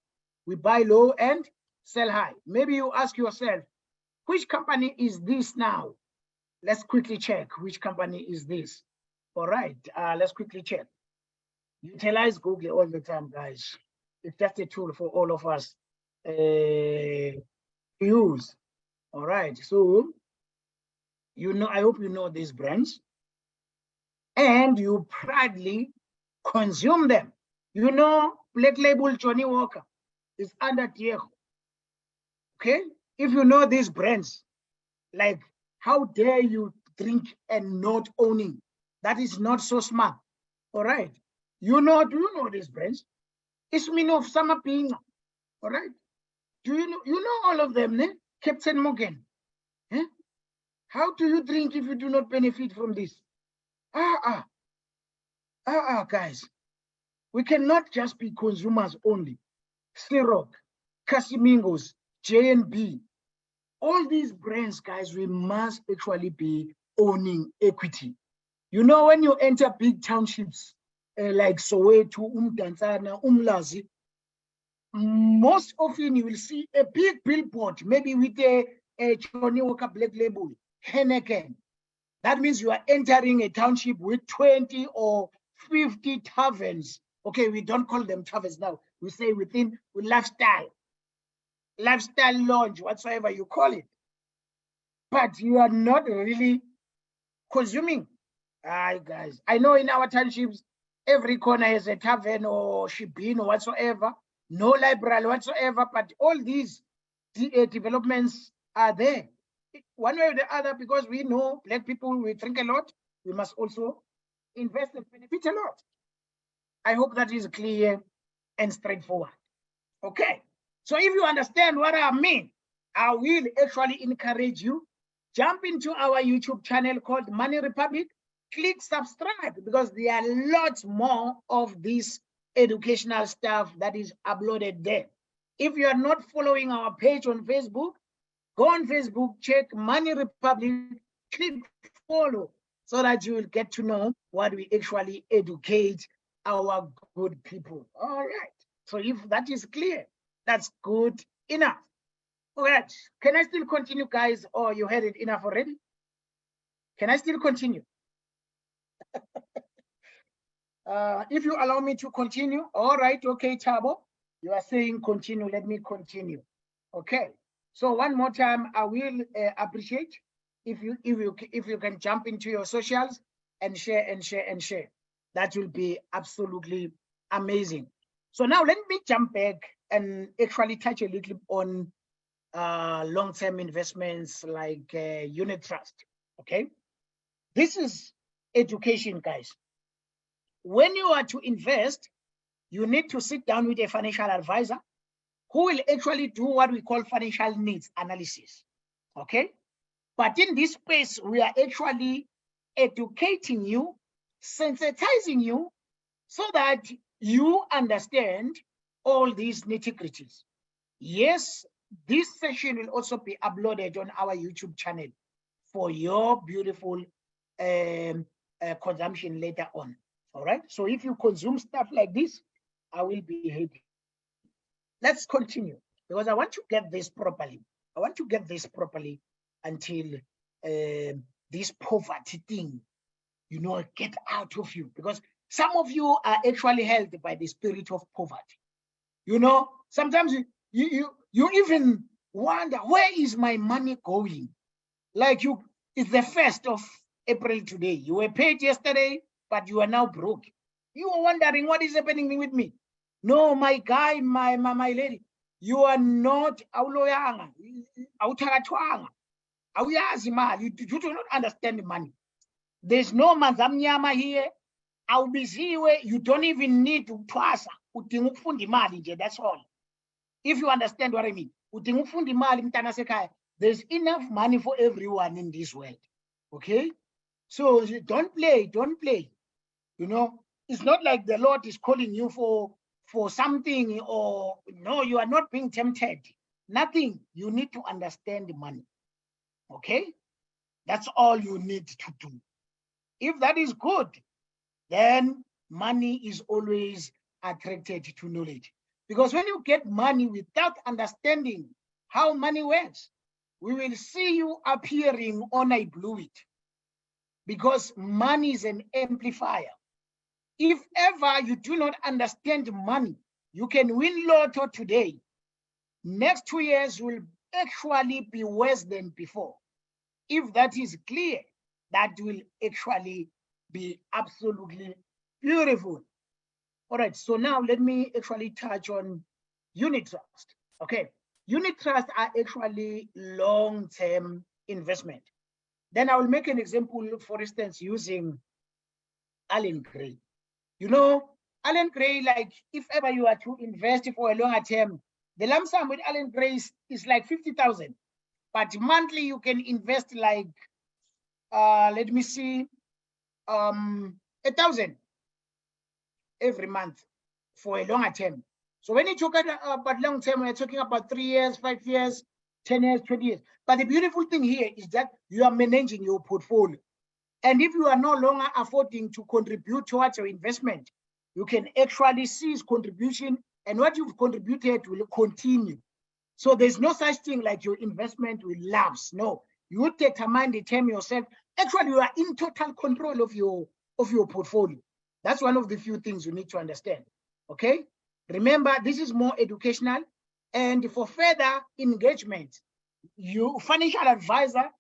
We buy low and sell high. Maybe you ask yourself, which company is this now? Let's quickly check which company is this. All right, let's quickly check. Utilize Google all the time, guys. It's just a tool for all of us to use. All right, so you know, I hope you know these brands and you proudly consume them. You know, Black Label Johnny Walker is under Diego. Okay, if you know these brands, like, how dare you drink and not owning? That is not so smart. All right, do you know these brands? It's mean of Summer Ping. All right, do you know all of them, ne? Captain Morgan. Eh? How do you drink if you do not benefit from this? Guys, we cannot just be consumers only. Ciroc, Casamigos, J&B, all these brands, guys, we must actually be owning equity. You know, when you enter big townships like Soweto, Umdantsana, Umlazi, most often you will see a big billboard, maybe with a Johnny Walker Black Label, Henneken. That means you are entering a township with 20 or 50 taverns. Okay, we don't call them taverns now. We say with lifestyle lounge, whatsoever you call it. But you are not really consuming. Guys, I know in our townships, every corner has a tavern or shibin or whatsoever, no library whatsoever, but all these developments are there. One way or the other, because we know Black people, we drink a lot, we must also invest and benefit a lot. I hope that is clear and straightforward. Okay, so if you understand what I mean, I will actually encourage you, jump into our YouTube channel called Money Republic, click subscribe, because there are lots more of this educational stuff that is uploaded there. If you are not following our page on Facebook, go on Facebook, check Money Republic, click follow, so that you will get to know what we actually educate our good people. All right. So if that is clear, that's good enough. All right. Can I still continue, guys, or you had it enough already? Can I still continue? If you allow me to continue, all right. Okay, Tabo, you are saying continue. Let me continue. Okay. So one more time, I will appreciate if you can jump into your socials and share. That will be absolutely amazing. So now let me jump back and actually touch a little on long-term investments like unit trust. Okay, this is education, guys. When you are to invest, you need to sit down with a financial advisor who will actually do what we call financial needs analysis. Okay, but in this space, we are actually educating you, sensitizing you, so that you understand all these nitty-gritties. Yes, this session will also be uploaded on our YouTube channel for your beautiful consumption later on. All right, so if you consume stuff like this, I will be happy. Let's continue, because I want to get this properly. I want to get this properly until this poverty thing, you know, get out of you, because some of you are actually held by the spirit of poverty. You know, sometimes you even wonder, where is my money going? Like it's the 1st of April today. You were paid yesterday, but you are now broke. You are wondering, what is happening with me? No, my guy, my lady, you are not awuloyanga, awuthathwanga. Awuyazi imali. You do not understand the money. There's no manzamnyama here. Awubiziwe. You don't even need to twasa. Udinga ukufunda imali nje. That's all. If you understand what I mean. Udinga ukufunda imali mntana sekhaya. There's enough money for everyone in this world. Okay? So don't play. Don't play. You know, it's not like the Lord is calling you for something, or no, you are not being tempted. Nothing. You need to understand the money. Okay? That's all you need to do. If that is good, then money is always attracted to knowledge. Because when you get money without understanding how money works, we will see you appearing on I blew it. Because money is an amplifier. If ever you do not understand money, you can win lotto today. Next 2 years will actually be worse than before. If that is clear, that will actually be absolutely beautiful. All right, so now let me actually touch on unit trust. Okay, unit trust are actually long-term investment. Then I will make an example, for instance, using Allen Gray. You know, Allen Gray, like if ever you are to invest for a longer term, the lump sum with Allen Gray is like 50,000, but monthly you can invest like, let me see, 1,000 every month for a longer term. So when you talk about long term, we're talking about 3 years, 5 years, 10 years, 20 years. But the beautiful thing here is that you are managing your portfolio. And if you are no longer affording to contribute towards your investment, you can actually cease contribution, and what you've contributed will continue. So there's no such thing like your investment will lapse. No, you determine the term yourself. Actually, you are in total control of your portfolio. That's one of the few things you need to understand. Okay? Remember, this is more educational. And for further engagement, your financial advisor,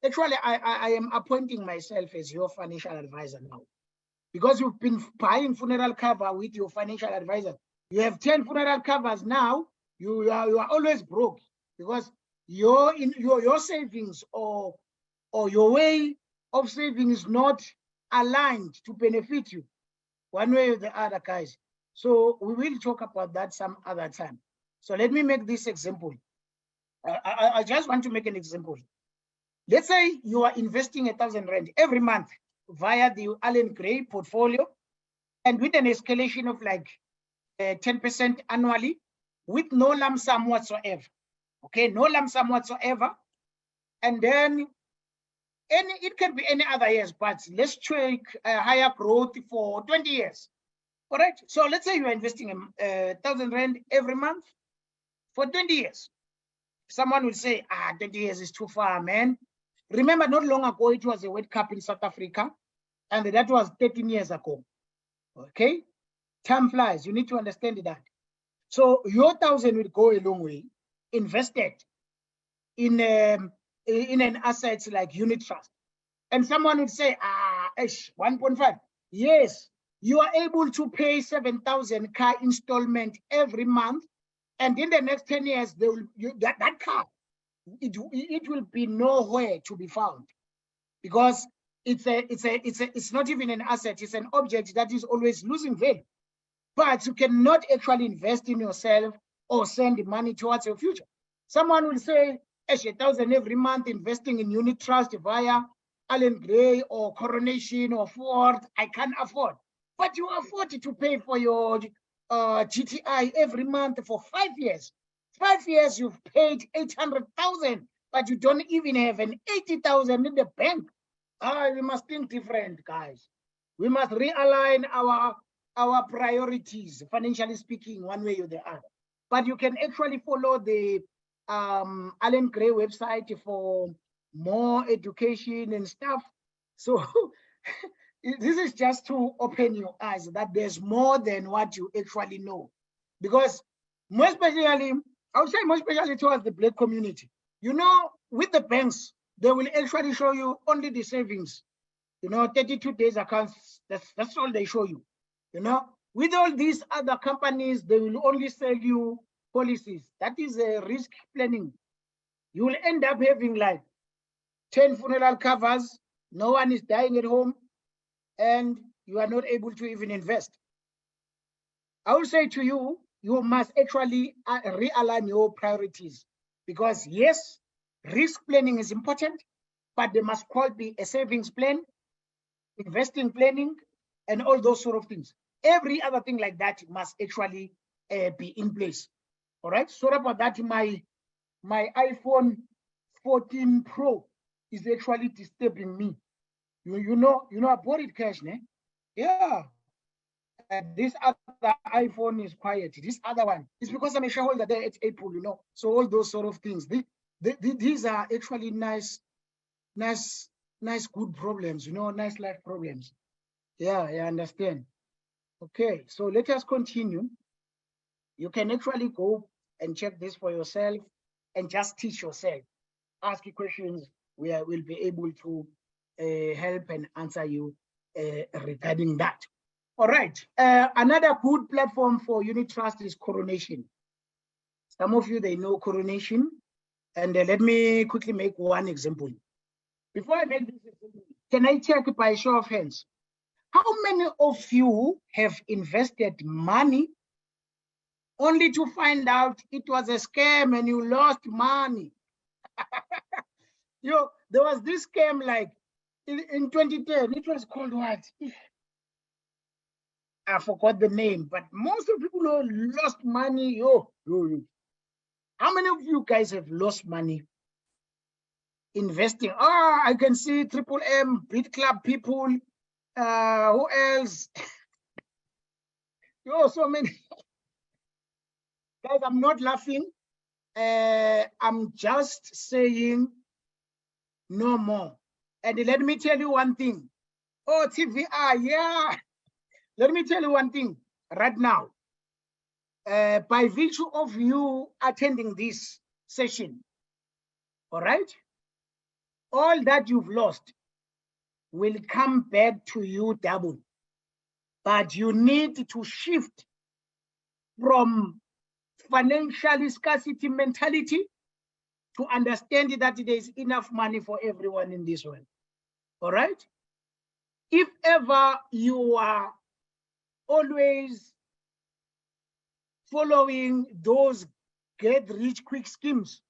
actually, I am appointing myself as your financial advisor now. Because you've been buying funeral cover with your financial advisor. You have 10 funeral covers now. You are always broke because your savings or your way of saving is not aligned to benefit you one way or the other, guys. So we will talk about that some other time. So let me make this example. I just want to make an example. Let's say you are investing 1,000 rand every month via the Allen Gray portfolio, and with an escalation of like 10% annually, with no lump sum whatsoever. Okay, no lump sum whatsoever. And then it can be any other years, but let's take a higher growth for 20 years. All right, so let's say you are investing 1,000 rand every month for 20 years. Someone will say, 20 years is too far, man. Remember, not long ago, it was a World Cup in South Africa, and that was 13 years ago. Okay, time flies. You need to understand that. So your 1,000 will go a long way, invested in an asset like unit trust. And someone would say, 1.5. Yes, you are able to pay 7,000 car installment every month, and in the next 10 years, that car, it will be nowhere to be found, because it's not even an asset. It's an object that is always losing value. But you cannot actually invest in yourself or send money towards your future. Someone will say, 1,000 every month investing in unit trust via Allen Gray or Coronation or Ford, I can't afford. But you afford to pay for your GTI every month for 5 years. 5 years, you've paid 800,000, but you don't even have an 80,000 in the bank. We must think different, guys. We must realign our priorities, financially speaking, one way or the other. But you can actually follow the Allen Gray website for more education and stuff. So this is just to open your eyes that there's more than what you actually know. Because most especially, I would say most especially towards the Black community, you know, with the banks, they will actually show you only the savings, 32 days accounts, that's all they show you. With all these other companies, they will only sell you policies. That is a risk planning. You will end up having like 10 funeral covers, no one is dying at home, and you are not able to even invest. I will say to you, you must actually realign your priorities, because yes, risk planning is important, but there must be a savings plan, investing planning, and all those sort of things. Every other thing like that must actually be in place. All right. Sorry about that. My iPhone 14 Pro is actually disturbing me. You know, I bought it cash, ne? Yeah. This other iPhone is quiet. This other one, it's because I'm a shareholder there at April, you know. So all those sort of things. These are actually nice, good problems, you know, nice life problems. Yeah, I understand. Okay, so let us continue. You can actually go and check this for yourself and just teach yourself. Ask you questions. We'll be able to help and answer you regarding that. All right. Another good platform for unit trust is Coronation. Some of you, they know Coronation. And let me quickly make one example. Before I make this example, can I check by show of hands? How many of you have invested money only to find out it was a scam and you lost money? There was this scam like in 2010. It was called what? I forgot the name, but most of people lost money. How many of you guys have lost money investing? Oh, I can see Triple M, Beat Club people. Who else? So many. Guys, I'm not laughing. I'm just saying no more. And let me tell you one thing. Oh, TVR, yeah. Let me tell you one thing right now. By virtue of you attending this session, all right, all that you've lost will come back to you double. But you need to shift from financial scarcity mentality to understand that there is enough money for everyone in this world. All right? If ever you are always following those get rich quick schemes,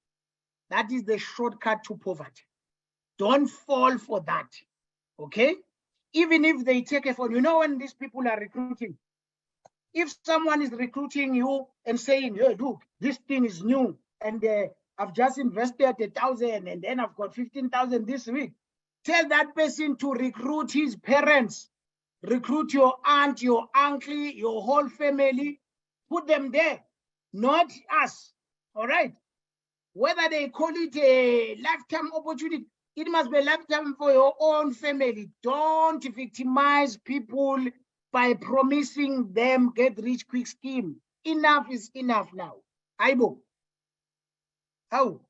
that is the shortcut to poverty. Don't fall for that. Okay? Even if they take a phone, you know, when these people are recruiting, if someone is recruiting you and saying, hey, look, this thing is new and I've just invested 1,000 and then I've got 15,000 this week, tell that person to recruit his parents, recruit your aunt, your uncle, your whole family, put them there, not us. All right? Whether they call it a lifetime opportunity, it must be a lifetime for your own family. Don't victimize people by promising them get rich quick scheme. Enough is enough now. Aibo. How?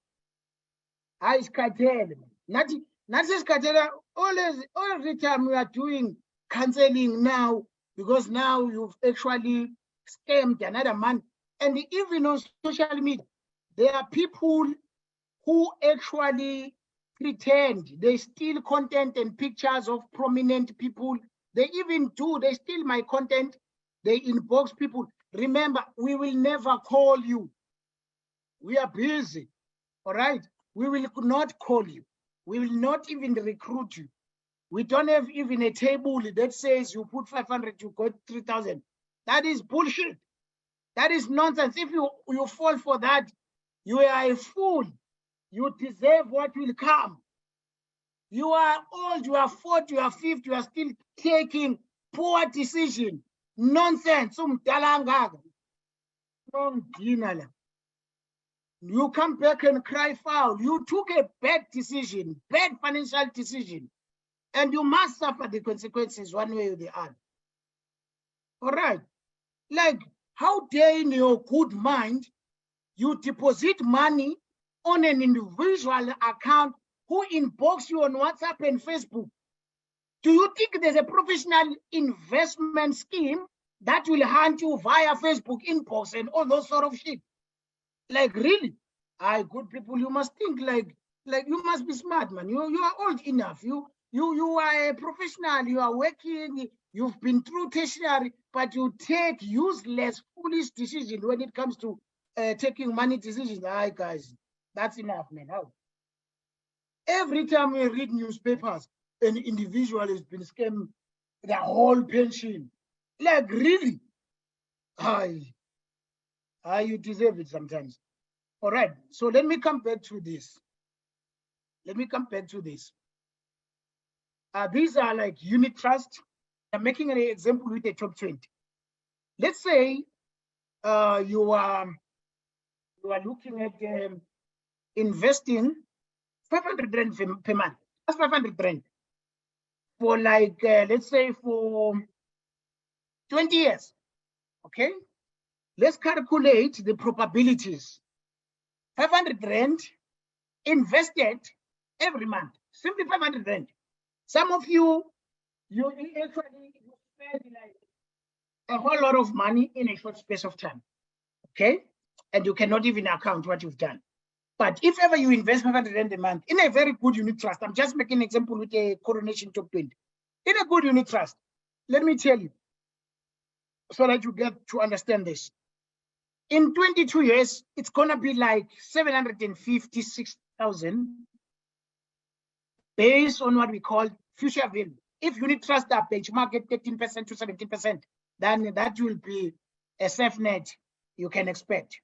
I cartel. Not just cartel. All the time we are doing counseling now, because now you've actually scammed another man. And even on social media, there are people who actually pretend they steal content and pictures of prominent people. They steal my content. They inbox people. Remember, we will never call you. We are busy, all right? We will not call you. We will not even recruit you. We don't have even a table that says you put 500, you got 3,000. That is bullshit. That is nonsense. If you fall for that, you are a fool. You deserve what will come. You are old, you are 40, you are 50, you are still taking poor decision. Nonsense. You come back and cry foul. You took a bad decision, bad financial decision, and you must suffer the consequences one way or the other. All right. Like, how dare in your good mind you deposit money on an individual account who inbox you on WhatsApp and Facebook? Do you think there's a professional investment scheme that will hunt you via Facebook inbox and all those sort of shit? Like, really? Good people, you must think like you must be smart, man. You are old enough. You are a professional. You are working. You've been through tertiary, but you take useless, foolish decisions when it comes to taking money decisions. Aye, guys, that's enough, man. How? Every time we read newspapers, an individual has been scammed the whole pension. Like, really? Aye, you deserve it sometimes. All right, so let me come back to this. These are like unit trust. I'm making an example with the top 20. Let's say you are looking at investing 500 rand per month. That's 500 rand for like let's say for 20 years. Okay, let's calculate the probabilities. 500 rand invested every month, simply 500 rand. Some of you actually spend like a whole lot of money in a short space of time, okay? And you cannot even account what you've done. But if ever you invest 500 rand a month in a very good unit trust, I'm just making an example with a Coronation Top 20, in a good unit trust, let me tell you, so that you get to understand this. In 22 years, it's gonna be like 756,000 based on what we call future value. If unit trust are benchmarked at 13% to 17%, then that will be a safe net you can expect.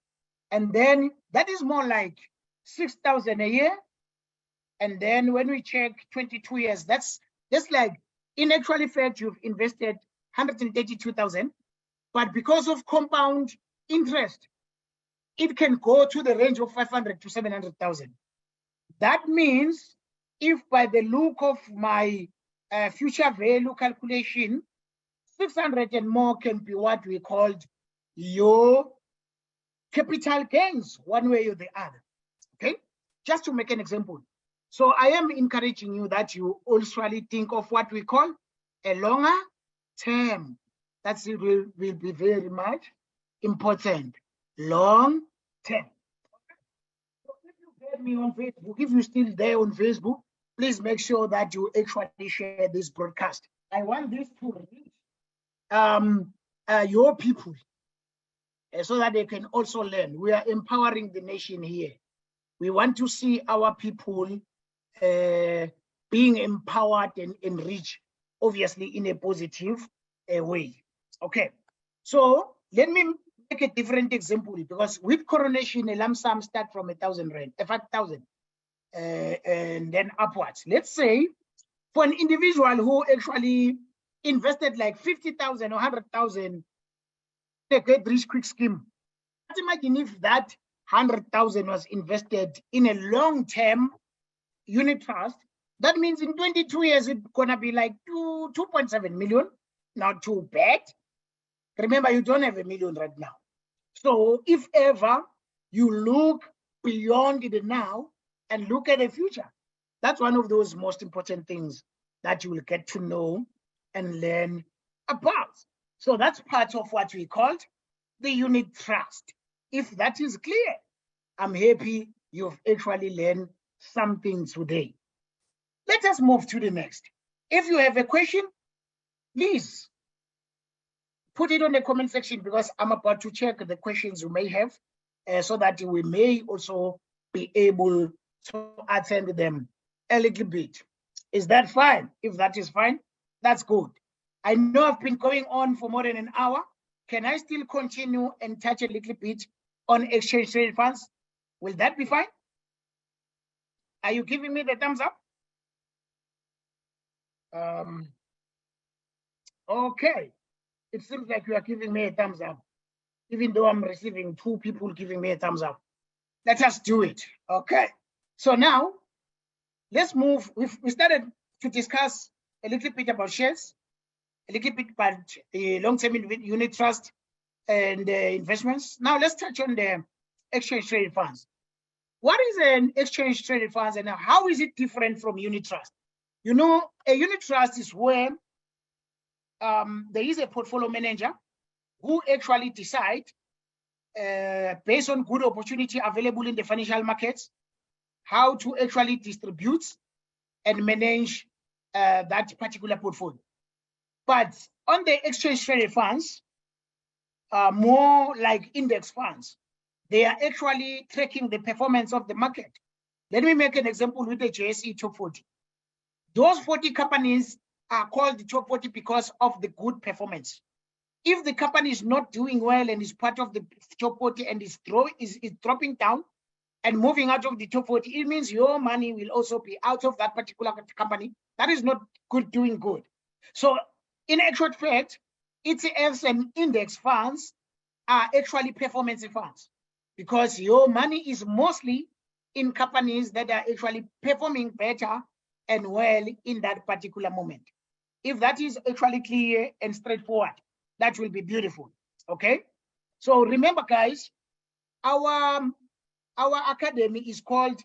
And then that is more like 6,000 a year. And then when we check 22 years, that's like, in actual fact, you've invested 132,000, but because of compound interest, it can go to the range of 500 to 700,000. That means if by the look of my future value calculation, 600 and more can be what we called your capital gains, one way or the other, okay? Just to make an example. So I am encouraging you that you also think of what we call a longer term. That will be very much important. Long term. So if you get me on Facebook, if you're still there on Facebook, please make sure that you actually share this broadcast. I want this to reach your people so that they can also learn. We are empowering the nation here. We want to see our people being empowered and enriched, obviously in a positive way. Okay, so let me make a different example, because with Coronation, a lump sum start from 1,000 rand, 5,000, and then upwards. Let's say for an individual who actually invested like 50,000 or 100,000 in a Get Rich Quick scheme. Imagine if that 100,000 was invested in a long-term unit trust. That means in 22 years, it's gonna be like 2.7 million. Not too bad. Remember, you don't have a million right now. So if ever you look beyond the now and look at the future, that's one of those most important things that you will get to know and learn about. So that's part of what we called the unit trust. If that is clear, I'm happy you've actually learned something today. Let us move to the next. If you have a question, please put it on the comment section, because I'm about to check the questions you may have so that we may also be able to attend them a little bit. Is that fine? If that is fine, that's good. I know I've been going on for more than an hour. Can I still continue and touch a little bit on exchange traded funds? Will that be fine? Are you giving me the thumbs up? Okay. It seems like you are giving me a thumbs up, even though I'm receiving 2 people giving me a thumbs up. Let us do it. Okay. So now let's move. We started to discuss a little bit about shares, a little bit about long-term unit trust and investments. Now let's touch on the exchange traded funds. What is an exchange traded funds and how is it different from unit trust? You know, a unit trust is where there is a portfolio manager who actually decide based on good opportunity available in the financial markets, how to actually distribute and manage that particular portfolio. But on the exchange traded funds, more like index funds, they are actually tracking the performance of the market. Let me make an example with the JSE top 40. Those 40 companies are called the top 40 because of the good performance. If the company is not doing well and is part of the top 40 and is dropping down and moving out of the top 40, it means your money will also be out of that particular company. That is not good, doing good. So in actual fact, ETFs and index funds are actually performance funds because your money is mostly in companies that are actually performing better and well in that particular moment. If that is actually clear and straightforward, that will be beautiful. Okay. So remember, guys, our academy is called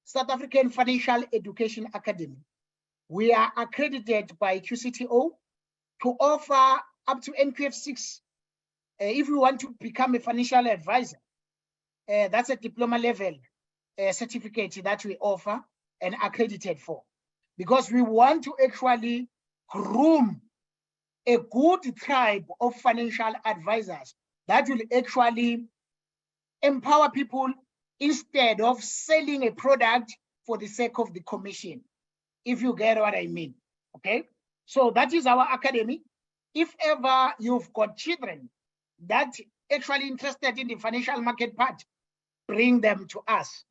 South African Financial Education Academy. We are accredited by QCTO to offer up to NQF6. If you want to become a financial advisor, that's a diploma level certificate that we offer and accredited for, because we want to actually groom a good tribe of financial advisors that will actually empower people instead of selling a product for the sake of the commission, if you get what I mean. Okay, so that is our academy. If ever you've got children that actually interested in the financial market part, bring them to us.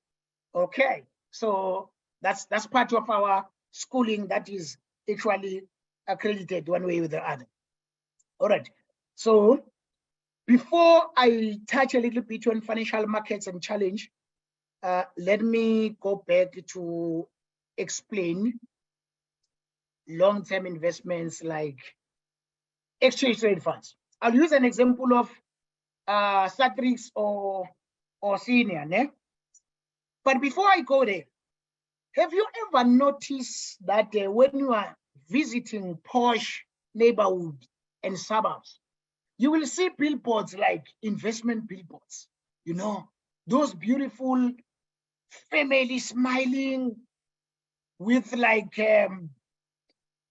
Okay, so that's part of our schooling that is actually accredited one way or the other. All right, so before I touch a little bit on financial markets and challenge, let me go back to explain long-term investments like exchange trade funds. I'll use an example of Satrix or Senior. Ne? But before I go there, have you ever noticed that when you are visiting posh neighborhoods and suburbs, you will see billboards like investment billboards, you know, those beautiful family smiling with like a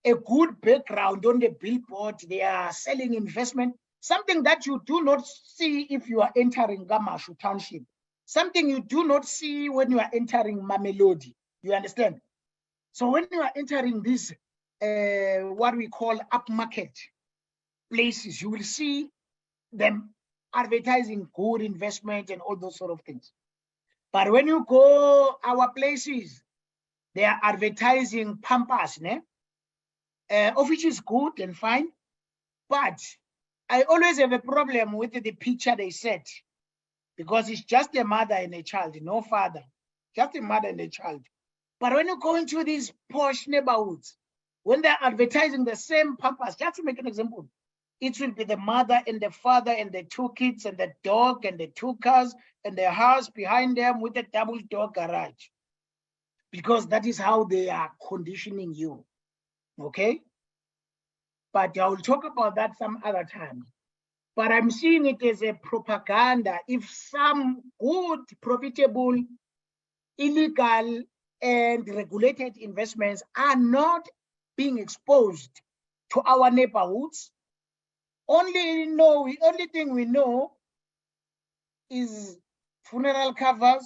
good background on the billboard. They are selling investment, something that you do not see if you are entering Gamashu Township, something you do not see when you are entering Mamelodi. You understand? So when you are entering these, what we call upmarket places, you will see them advertising good investment and all those sort of things. But when you go our places, they are advertising pampas, ne? Of which is good and fine. But I always have a problem with the picture they set, because it's just a mother and a child, no father, just a mother and a child. But when you go into these posh neighborhoods, when they're advertising the same purpose, just to make an example, it will be the mother and the father and the two kids and the dog and the two cars and the house behind them with a double door garage, because that is how they are conditioning you. Okay? But I will talk about that some other time. But I'm seeing it as a propaganda. If some good, profitable, illegal, and regulated investments are not being exposed to our neighborhoods, only thing we know is funeral covers.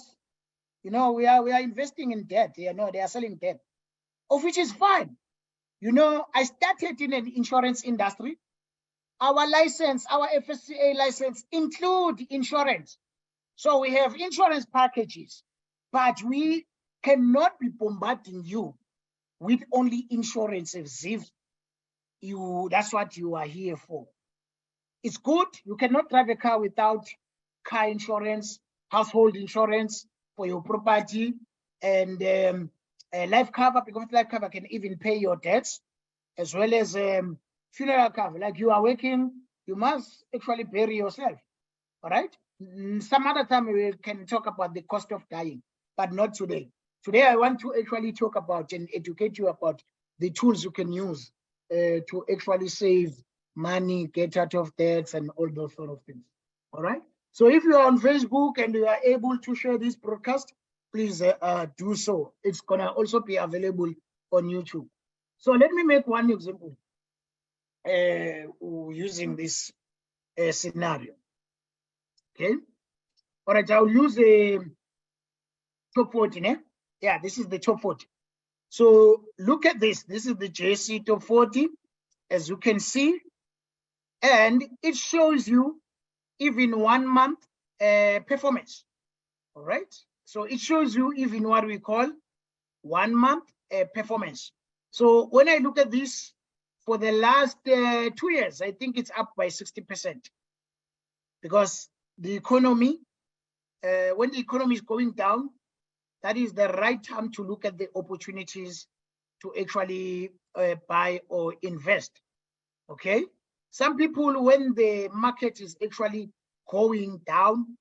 You know, we are investing in debt. You know, they are selling debt, of which is fine. You know, I started in an insurance industry. Our license, our FSCA license include insurance. So we have insurance packages, but we cannot be bombarding you with only insurance as if that's what you are here for. It's good. You cannot drive a car without car insurance, household insurance for your property, and life cover, because life cover can even pay your debts, as well as funeral cover. Like you are working, you must actually bury yourself. All right. Some other time we can talk about the cost of dying, but not today. Today, I want to actually talk about and educate you about the tools you can use to actually save money, get out of debts, and all those sort of things. All right. So if you are on Facebook and you are able to share this broadcast, please do so. It's gonna also be available on YouTube. So let me make one example using this scenario. Okay. All right, I'll use a top 40. Yeah, this is the top 40. So look at this. This is the JC top 40, as you can see, and it shows you even 1 month performance. All right. So it shows you even what we call 1 month performance. So when I look at this for the last 2 years, I think it's up by 60%, because the economy, when the economy is going down, that is the right time to look at the opportunities to actually buy or invest. Okay. Some people, when the market is actually going down,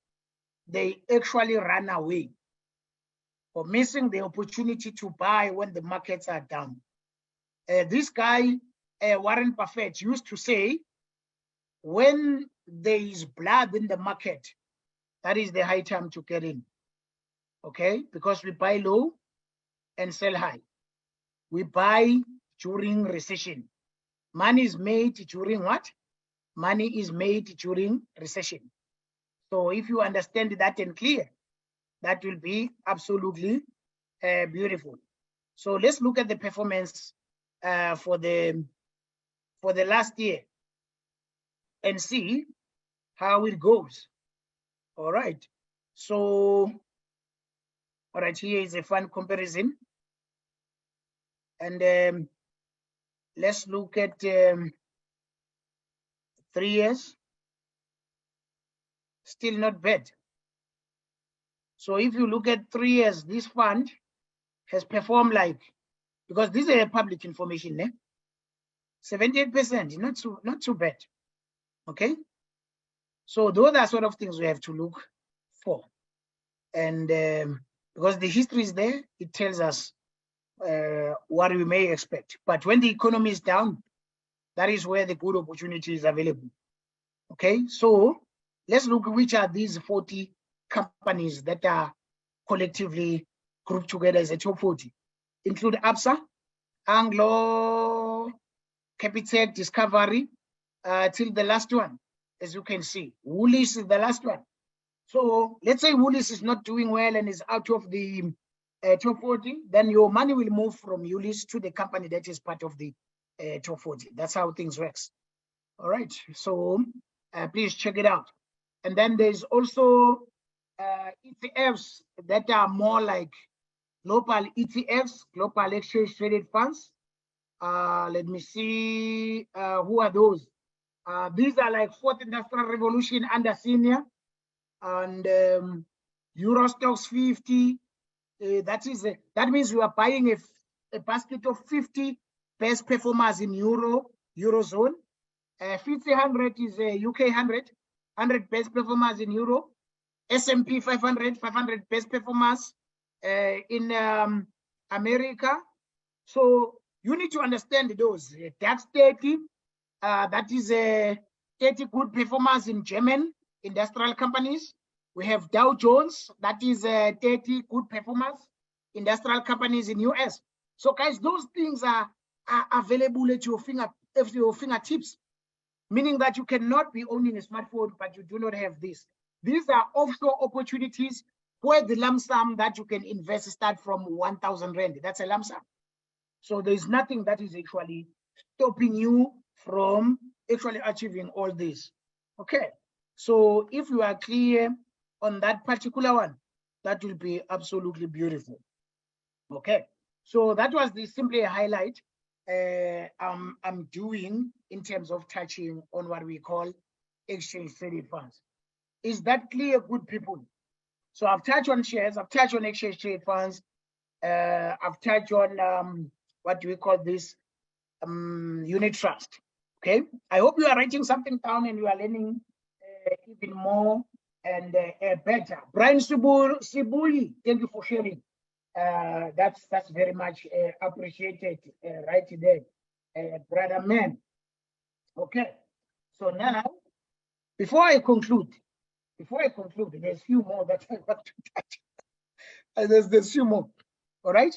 they actually run away or missing the opportunity to buy when the markets are down. This guy, Warren Buffett, used to say, when there is blood in the market, that is the high time to get in. Okay, because we buy low and sell high. We buy during recession. Money is made during what? Money is made during recession. So if you understand that and clear, that will be absolutely beautiful. So let's look at the performance for the last year and see how it goes. All right. So, all right, here is a fun comparison. And let's look at 3 years. Still not bad. So if you look at 3 years, this fund has performed like, because this is public information, 78%, not too bad. Okay. So those are sort of things we have to look for. And because the history is there, it tells us what we may expect. But when the economy is down, that is where the good opportunity is available. Okay, so let's look which are these 40 companies that are collectively grouped together as a top 40. Include ABSA, Anglo, Capitec, Discovery, till the last one, as you can see. Woolies is the last one. So let's say Woolies is not doing well and is out of the top 40, then your money will move from Woolies to the company that is part of the top 40. That's how things works. All right, so please check it out. And then there's also ETFs that are more like global ETFs, global exchange traded funds. Let me see, who are those? These are like Fourth Industrial Revolution under senior, and Eurostox 50. That means you are buying a basket of 50 best performers in Eurozone. 50-100 is a UK 100 best performers in Euro. S&P 500 best performers in America. So you need to understand those. DAX 30, that is 30 good performers in German industrial companies. We have Dow Jones, that is 30 good performers, industrial companies in US. So guys, those things are available at your fingertips, meaning that you cannot be owning a smartphone, but you do not have this. These are offshore opportunities where the lump sum that you can invest start from 1,000 Rand. That's a lump sum. So there's nothing that is actually stopping you from actually achieving all this. Okay. So if you are clear on that particular one, that will be absolutely beautiful. Okay. So that was simply a highlight I'm doing in terms of touching on what we call exchange traded funds. Is that clear, good people? So I've touched on shares, I've touched on exchange traded funds, I've touched on what do we call this, unit trust. Okay, I hope you are writing something down and you are learning even more and better. Brian Sibuli, thank you for sharing. That's very much appreciated right there, brother man. Okay, so now, before I conclude, before I conclude, there's a few more that I want to touch. There's few more. All right.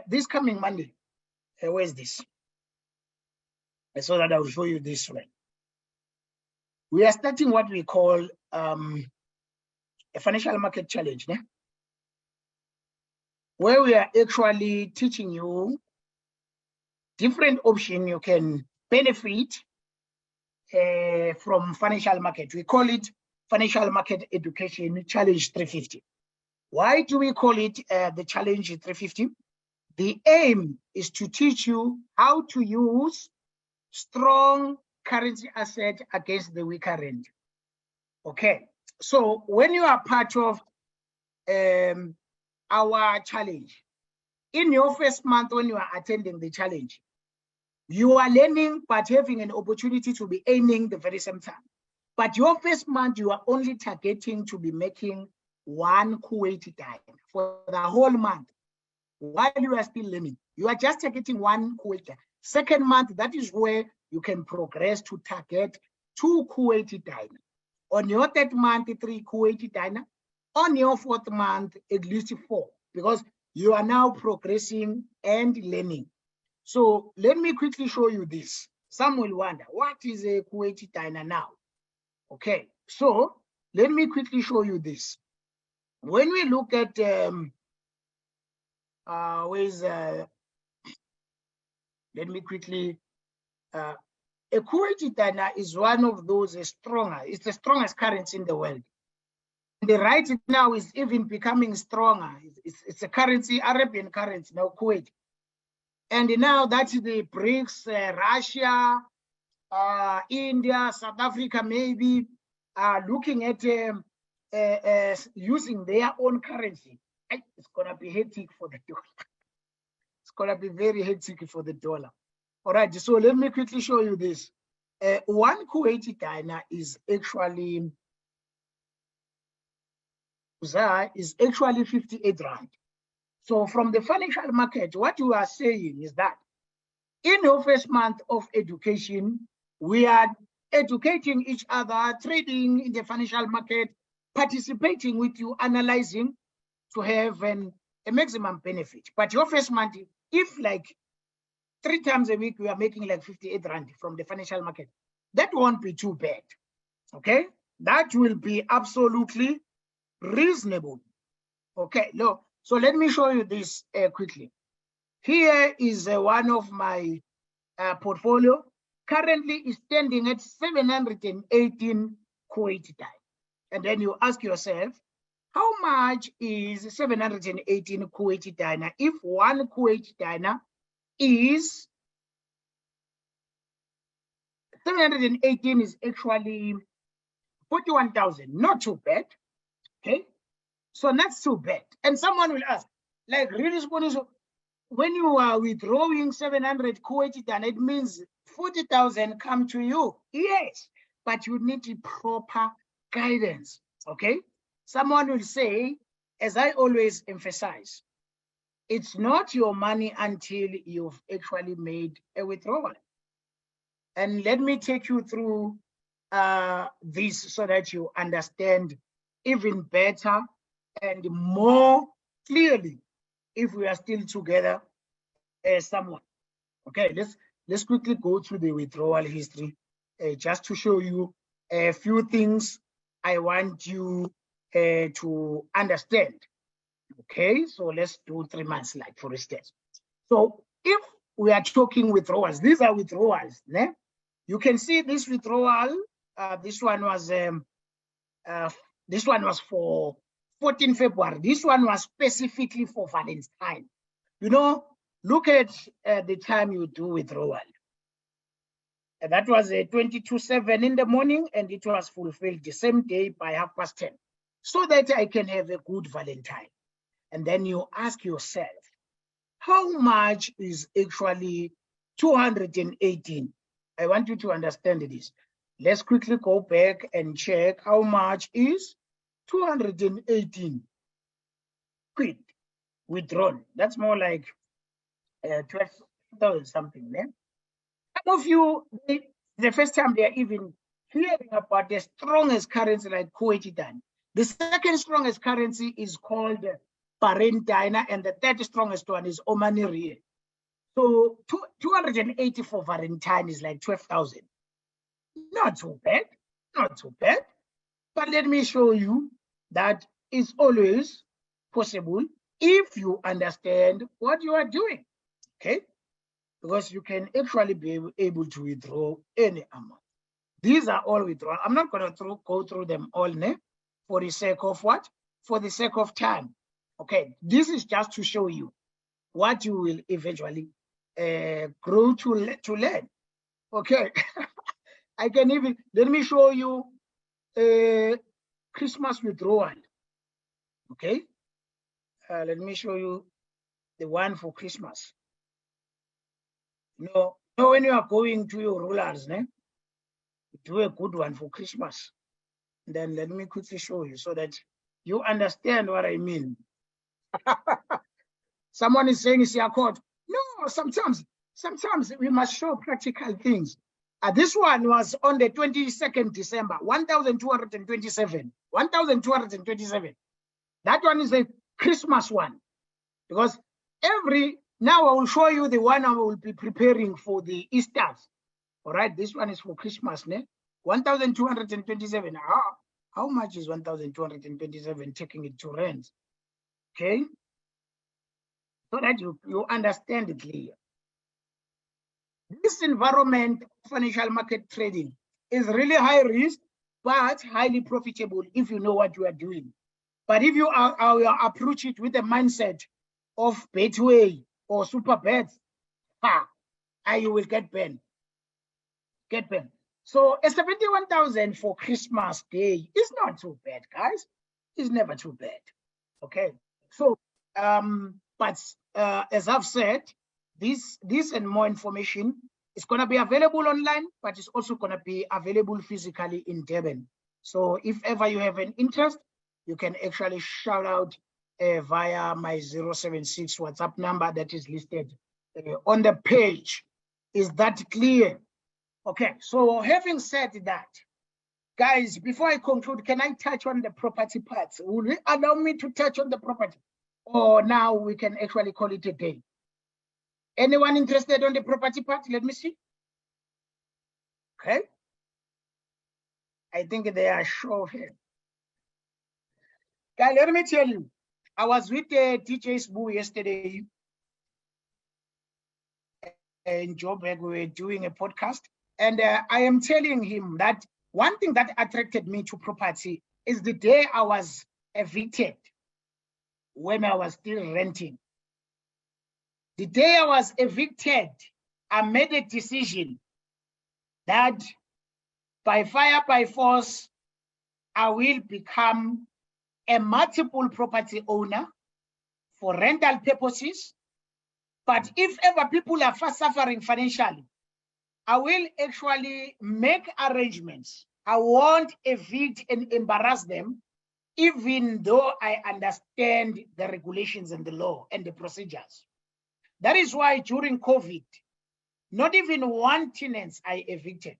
This coming Monday, where's this? So that I will show you this one. We are starting what we call a financial market challenge, where we are actually teaching you different options you can benefit from financial market. We call it Financial Market Education Challenge 350. Why do we call it the Challenge 350? The aim is to teach you how to use strong currency asset against the weaker rand. Okay, so when you are part of our challenge, in your first month when you are attending the challenge, you are learning but having an opportunity to be earning the very same time. But your first month, you are only targeting to be making 1 Kuwaiti dinar for the whole month. While you are still learning, you are just targeting 1 Kuwaiti dinar. Second month, that is where you can progress to target 2 Kuwaiti dinar. On your third month, 3 Kuwaiti dinar. On your fourth month, at least 4, because you are now progressing and learning. So let me quickly show you this. Some will wonder, what is a Kuwaiti dinar now? Okay, so let me quickly show you this. When we look at let me quickly, a Kuwaiti dinar is one of those stronger, it's the strongest currency in the world. And right now is even becoming stronger. It's a currency, Arabian currency, now Kuwait. And now that's the BRICS, Russia, India, South Africa, maybe looking at using their own currency. It's going to be hectic for the dollar. It's going to be very hectic for the dollar. All right, so let me quickly show you this. 1 Kuwaiti dinar is actually 58 rand. So from the financial market, what you are saying is that in your first month of education, we are educating each other, trading in the financial market, participating with you, analyzing to have a maximum benefit. But your first month, if like 3 times a week, we are making like 58 rand from the financial market, that won't be too bad, okay? That will be absolutely reasonable, okay? No, so let me show you this quickly. Here is one of my portfolio. Currently is standing at 718 Kuwaiti dinar. And then you ask yourself, how much is 718 Kuwaiti dinar if 1 Kuwaiti dinar is 718 is actually 41,000, not too bad, okay? So not too bad. And someone will ask, like, really, when you are withdrawing 700 Kuwaiti dinar, it means 40,000 come to you. Yes, but you need proper guidance, okay? Someone will say, as I always emphasize, it's not your money until you've actually made a withdrawal. And let me take you through this so that you understand even better and more clearly if we are still together as someone. Okay, let's quickly go through the withdrawal history just to show you a few things I want you to understand. Okay, so let's do 3 months, like for instance. So if we are talking withdrawals, these are withdrawals. Né? You can see this withdrawal. This one was for 14 February. This one was specifically for Valentine. You know, look at the time you do withdrawal. And that was 22:07 in the morning, and it was fulfilled the same day by 10:30, so that I can have a good Valentine. And then you ask yourself, how much is actually 218? I want you to understand this. Let's quickly go back and check how much is 218 quid withdrawn. That's more like 12,000 something. Eh? Some of you, the first time they are even hearing about the strongest currency like Kuwaiti Dine. The second strongest currency is called Bahrain Dinar, and the third strongest one is Omani Riyal. So 280 for Valentine is like 12,000. Not too bad, not too bad. But let me show you that it's always possible if you understand what you are doing, okay? Because you can actually be able to withdraw any amount. These are all withdrawal. I'm not going to go through them all, ne? For the sake of what? For the sake of time. Okay, this is just to show you what you will eventually grow to learn. Okay, I can even, let me show you Christmas withdrawal. Okay, let me show you the one for Christmas. No, when you are going to your rulers, ne? Do a good one for Christmas. Then let me quickly show you so that you understand what I mean. Someone is saying it's your code. No, sometimes we must show practical things. This one was on the 22nd December, 1,227. 1,227. That one is a Christmas one. Because now I will show you the one I will be preparing for the Easters. All right, this one is for Christmas, ne? 1,227. How much is 1,227 taking it to rent? Okay, so that you understand it clear. This environment, financial market trading, is really high risk, but highly profitable if you know what you are doing. But if you approach it with a mindset of Betway or super bets, you will get banned. So a 71,000 for Christmas Day is not too bad, guys. It's never too bad. Okay. So, but as I've said, this and more information is going to be available online, but it's also going to be available physically in Durban. So if ever you have an interest, you can actually shout out via my 076 WhatsApp number that is listed on the page. Is that clear? Okay, so having said that, guys, before I conclude, can I touch on the property parts? Will you allow me to touch on the property? Or now we can actually call it a day? Anyone interested on the property part? Let me see. Okay. I think they are sure here. Guys, let me tell you, I was with DJ Sbu yesterday in Joburg. We were doing a podcast. And I am telling him that one thing that attracted me to property is the day I was evicted when I was still renting. The day I was evicted, I made a decision that by fire, by force, I will become a multiple property owner for rental purposes. But if ever people are suffering financially, I will actually make arrangements. I won't evict and embarrass them, even though I understand the regulations and the law and the procedures. That is why during COVID, not even one tenant I evicted.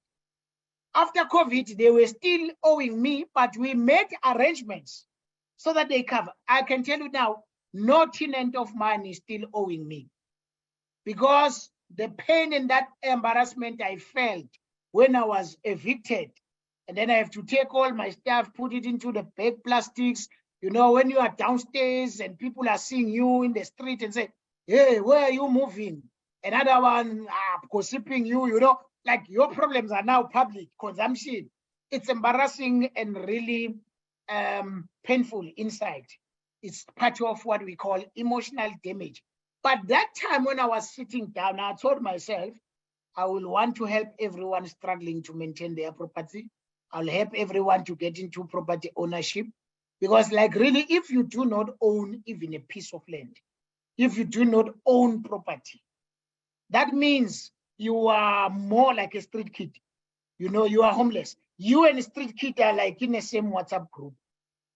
After COVID, they were still owing me, but we made arrangements so that they cover. I can tell you now, no tenant of mine is still owing me, because the pain and that embarrassment I felt when I was evicted, and then I have to take all my stuff, put it into the bag plastics. You know, when you are downstairs and people are seeing you in the street and say, hey, where are you moving? Another one gossiping you, you know, like your problems are now public consumption. It's embarrassing and really painful inside. It's part of what we call emotional damage. But that time when I was sitting down, I told myself, I will want to help everyone struggling to maintain their property. I'll help everyone to get into property ownership. Because like really, if you do not own even a piece of land, if you do not own property, that means you are more like a street kid. You know, you are homeless. You and a street kid are like in the same WhatsApp group.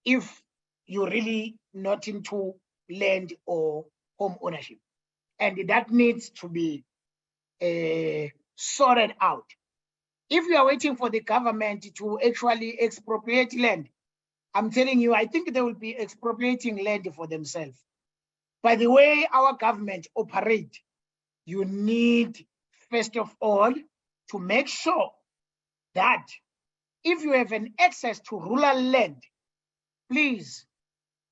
If you're really not into land or home ownership. And that needs to be sorted out. If you are waiting for the government to actually expropriate land, I'm telling you, I think they will be expropriating land for themselves. By the way our government operate, you need, first of all, to make sure that if you have an access to rural land, please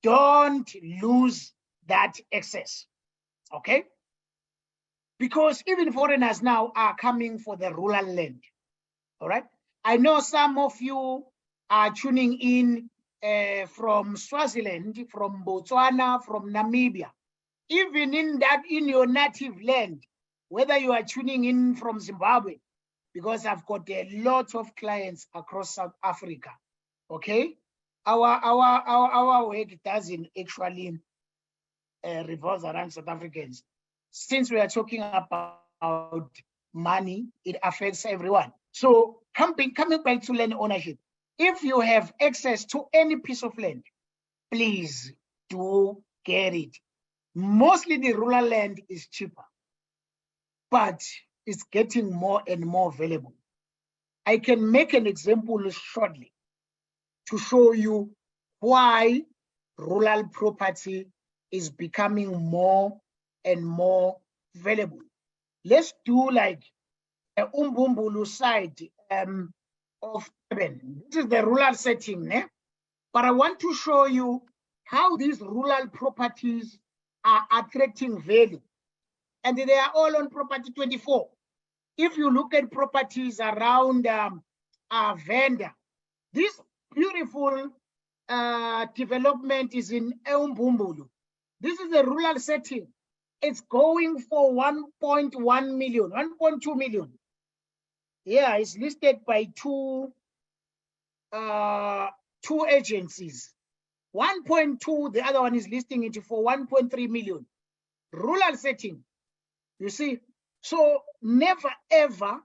don't lose that access, okay? Because even foreigners now are coming for the rural land, all right? I know some of you are tuning in from Swaziland, from Botswana, from Namibia. Even in your native land, whether you are tuning in from Zimbabwe, because I've got a lot of clients across South Africa, okay? Our work doesn't actually revolve around South Africans. Since we are talking about money, it affects everyone. So coming back to land ownership, if you have access to any piece of land, please do get it. Mostly the rural land is cheaper, but it's getting more and more available. I can make an example shortly to show you why rural property is becoming more and more valuable. Let's do like a Umbumbulu side of Durban. This is the rural setting, but I want to show you how these rural properties are attracting value. And they are all on property 24. If you look at properties around Venda, this beautiful development is in Umbumbulu. This is a rural setting. It's going for 1.1 million, 1.2 million. Yeah, it's listed by two agencies. 1.2, the other one is listing it for 1.3 million. Rural setting, you see. So never ever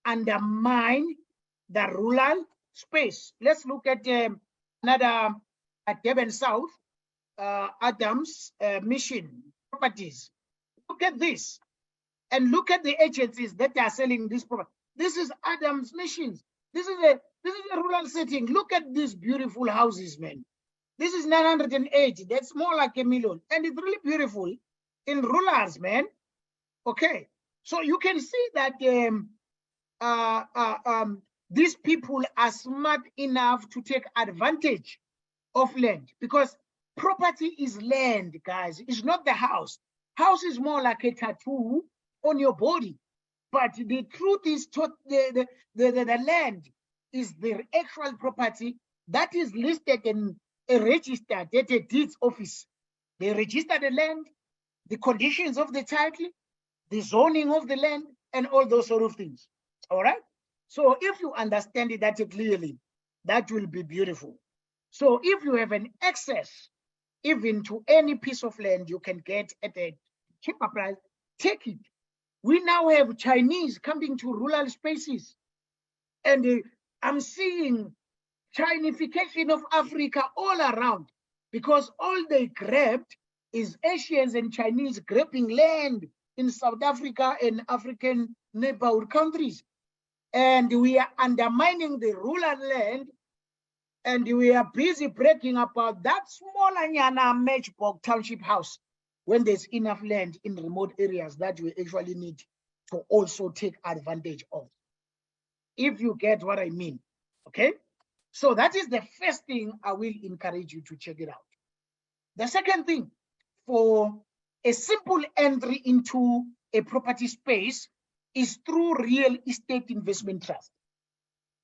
undermine the rural space. Let's look at another at Durban South, Adams Mission properties. Look at this, and look at the agencies that are selling this property. This is Adams Missions. This is a rural setting. Look at these beautiful houses, man. This is 980. That's more like $1 million, and it's really beautiful in rurals, man. Okay, so you can see that these people are smart enough to take advantage of land, because property is land, guys. It's not the house. House is more like a tattoo on your body. But the truth is, the land is the actual property that is listed and registered at a deeds office. They register the land, the conditions of the title, the zoning of the land, and all those sort of things. All right? So if you understand it that clearly, that will be beautiful. So if you have an access even to any piece of land you can get at a cheaper price, take it. We now have Chinese coming to rural spaces, and I'm seeing Chinification of Africa all around, because all they grabbed is Asians and Chinese grabbing land in South Africa and African neighborhood countries. And we are undermining the rural land, and we are busy breaking about that small Anyana Matchbox township house when there's enough land in remote areas that we actually need to also take advantage of. If you get what I mean, okay? So that is the first thing I will encourage you to check it out. The second thing, for a simple entry into a property space is through real estate investment trust.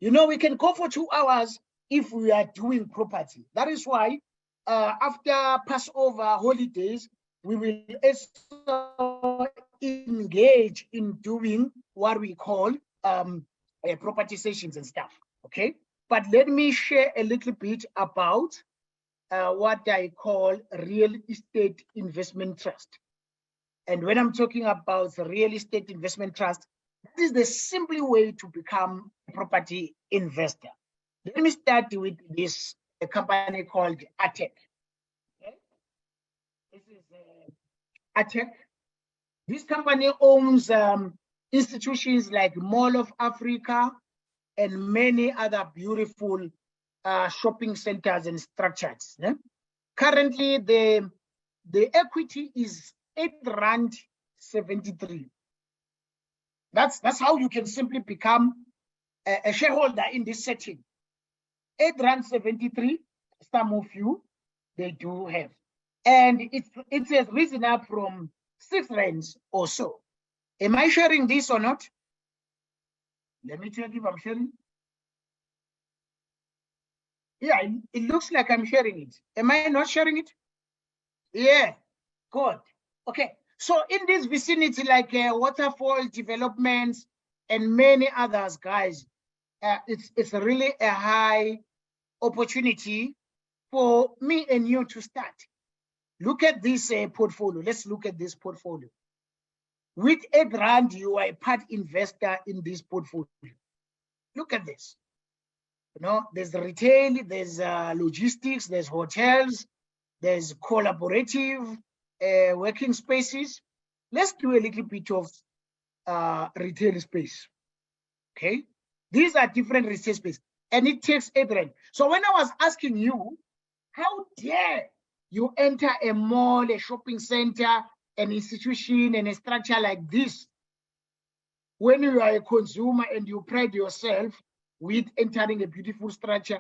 You know, we can go for 2 hours if we are doing property. That is why after Passover holidays, we will also engage in doing what we call property sessions and stuff, okay? But let me share a little bit about what I call real estate investment trust. And when I'm talking about the real estate investment trust, that is the simple way to become a property investor. Let me start with this a company called ATEC. Okay? This is ATEC. This company owns institutions like Mall of Africa, and many other beautiful shopping centers and structures. Yeah? Currently, the equity is R8.73. That's how you can simply become a shareholder in this setting. R8.73. Some of you, they do have, and it has risen up from R6 or so. Am I sharing this or not? Let me check if I'm sharing. Yeah, it looks like I'm sharing it. Am I not sharing it? Yeah, good. Okay, so in this vicinity, like waterfall developments and many others, guys, it's really a high opportunity for me and you to start. Look at this portfolio. Let's look at this portfolio. With R8, you are a part investor in this portfolio. Look at this. You know, there's retail, there's logistics, there's hotels, there's collaborative working spaces. Let's do a little bit of retail space. Okay, these are different retail space, and it takes R8. So when I was asking you, how dare you enter a mall, a shopping center, an institution, and a structure like this when you are a consumer and you pride yourself with entering a beautiful structure?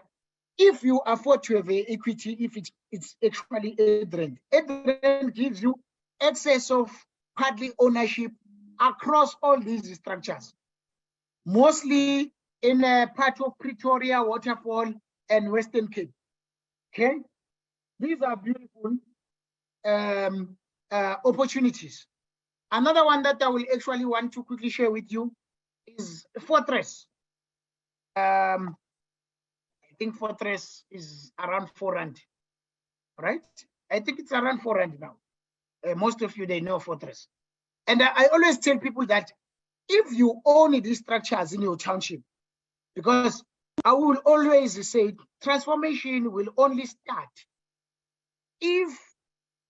If you afford to have a equity, if it's actually R8. R8 gives you access of partly ownership across all these structures, mostly in a part of Pretoria, Waterfall, and Western Cape. Okay, these are beautiful opportunities. Another one that I will actually want to quickly share with you is Fortress. I think Fortress is around R4, right? I think it's around R4 now. Most of you, they know Fortress. And I always tell people that if you own these structures in your township, because I will always say transformation will only start if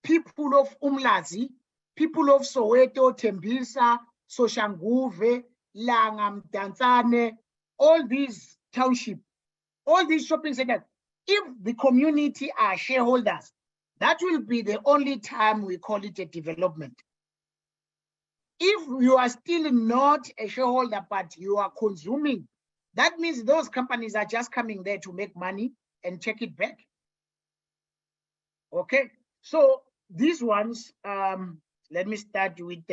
people of Umlazi, people of Soweto, Tembisa, Soshanguve, Langa, Mdantsane, all these townships, all these shopping centers, if the community are shareholders, that will be the only time we call it a development. If you are still not a shareholder, but you are consuming, that means those companies are just coming there to make money and take it back. Okay, so these ones, let me start with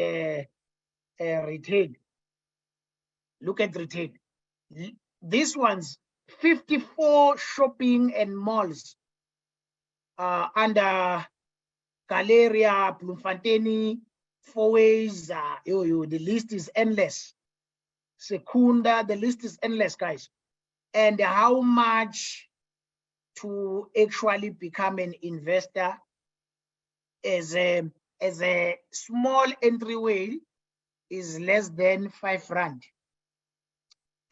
retail. Look at retail. These ones, 54 shopping and malls under Galeria, Bloemfontein, Fourways, the list is endless. Secunda, the list is endless, guys. And how much to actually become an investor as a small entryway is less than R5.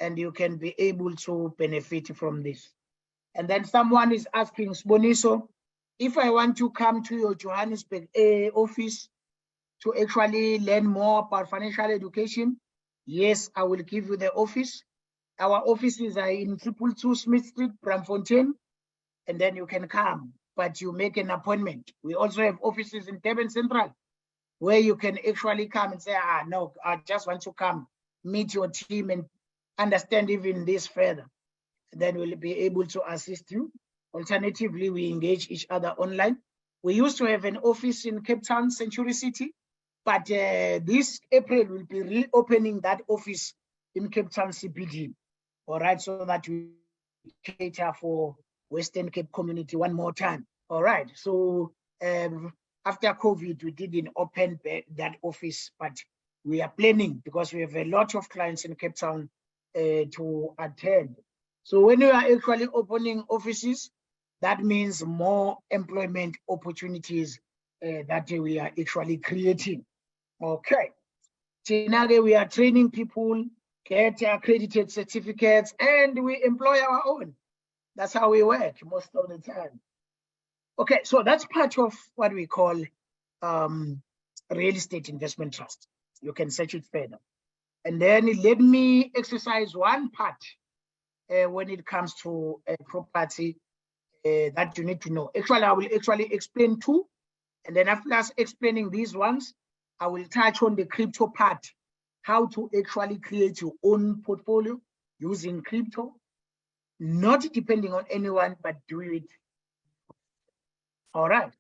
And you can be able to benefit from this. And then someone is asking, Sboniso, if I want to come to your Johannesburg office to actually learn more about financial education, yes, I will give you the office. Our offices are in 222 Smith Street, Braamfontein, and then you can come, but you make an appointment. We also have offices in Durban Central, where you can actually come and say, no, I just want to come, meet your team and understand even this further. Then we'll be able to assist you. Alternatively, we engage each other online. We used to have an office in Cape Town, Century City, but this April we'll be reopening that office in Cape Town CBD, all right, so that we cater for Western Cape community one more time. All right, so after COVID, we didn't open that office, but we are planning because we have a lot of clients in Cape Town to attend. So when we are actually opening offices, that means more employment opportunities that we are actually creating. Okay. Today we are training people, get accredited certificates, and we employ our own. That's how we work most of the time. Okay, so that's part of what we call real estate investment trust. You can search it further. And then let me exercise one part when it comes to property that you need to know. Actually, I will actually explain two, and then after us explaining these ones, I will touch on the crypto part, how to actually create your own portfolio using crypto, not depending on anyone, but do it. All right.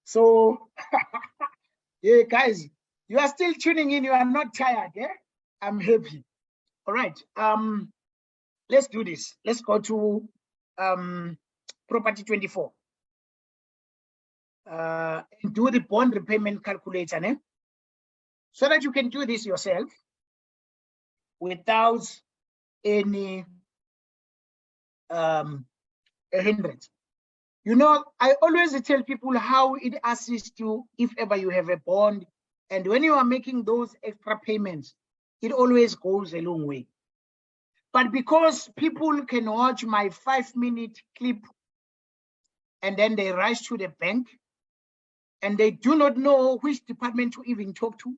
So, yeah, guys, you are still tuning in. You are not tired. Yeah, I'm happy. All right. Let's do this. Let's go to property 24. And do the bond repayment calculator, né? So that you can do this yourself without any hindrance. You know, I always tell people how it assists you if ever you have a bond, and when you are making those extra payments, it always goes a long way. But because people can watch my 5-minute clip and then they rush to the bank and they do not know which department to even talk to.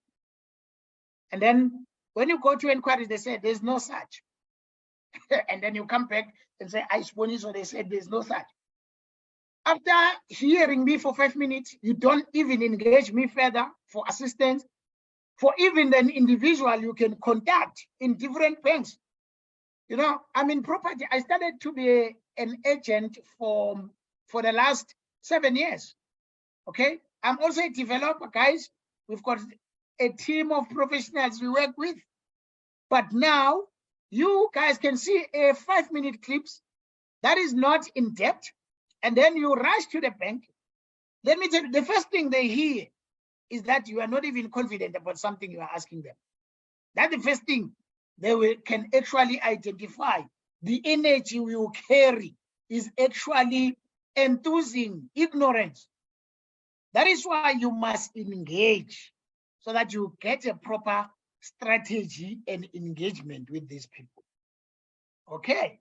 And then when you go to inquiries, they say there's no such. And then you come back and say, I suppose so. They said there's no such. After hearing me for 5 minutes, you don't even engage me further for assistance. For even an individual you can contact in different banks. You know, I'm in property. I started to be an agent for the last 7 years. Okay. I'm also a developer, guys. We've got a team of professionals we work with. But now you guys can see a 5-minute clips that is not in depth. And then you rush to the bank. Let me tell you, the first thing they hear is that you are not even confident about something you are asking them. That's the first thing they can actually identify. The energy you carry is actually enthusing ignorance. That is why you must engage so that you get a proper strategy and engagement with these people. Okay.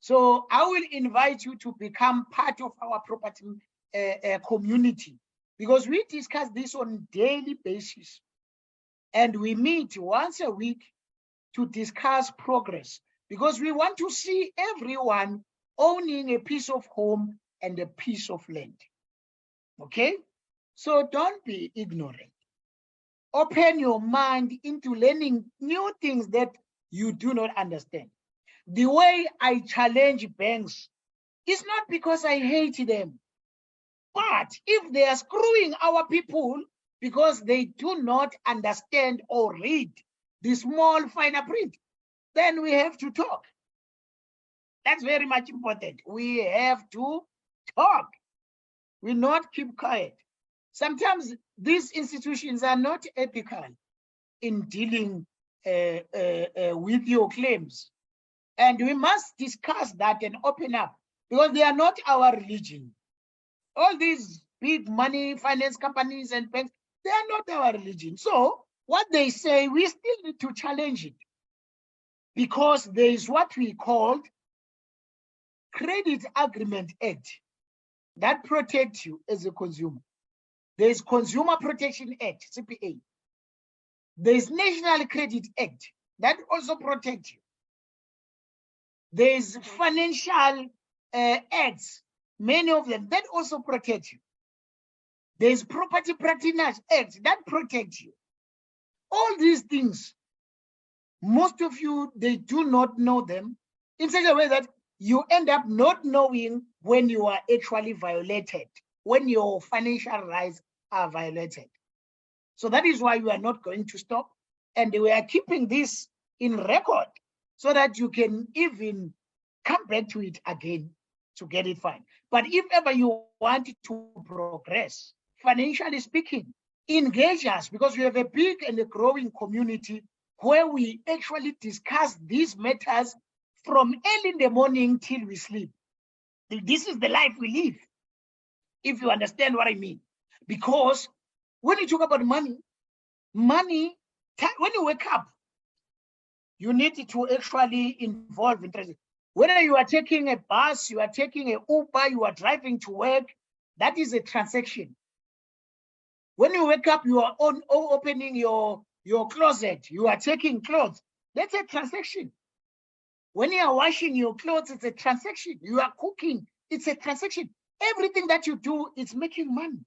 So I will invite you to become part of our property community, because we discuss this on a daily basis. And we meet once a week to discuss progress, because we want to see everyone owning a piece of home and a piece of land. Okay? So don't be ignorant. Open your mind into learning new things that you do not understand. The way I challenge banks is not because I hate them, but if they are screwing our people because they do not understand or read the small finer print, then we have to talk. That's very much important. We have to talk. We not keep quiet. Sometimes these institutions are not ethical in dealing with your claims. And we must discuss that and open up, because they are not our religion. All these big money finance companies and banks, they are not our religion. So what they say, we still need to challenge it, because there is what we call Credit Agreement Act that protects you as a consumer. There is Consumer Protection Act, CPA. There is National Credit Act that also protects you. There is financial acts, many of them, that also protect you. There is Property Practitioners Act that protects you. All these things, most of you, they do not know them in such a way that you end up not knowing when you are actually violated, when your financial rights are violated. So that is why we are not going to stop. And we are keeping this in record so that you can even come back to it again to get it fine. But if ever you want to progress, financially speaking, engage us, because we have a big and a growing community where we actually discuss these matters from early in the morning till we sleep. This is the life we live, if you understand what I mean. Because when you talk about money, when you wake up, you need to actually involve interest. Whether you are taking a bus, you are taking an Uber, you are driving to work, that is a transaction. When you wake up, you are opening your closet, you are taking clothes. That's a transaction. When you are washing your clothes, it's a transaction. You are cooking, it's a transaction. Everything that you do, it's making money.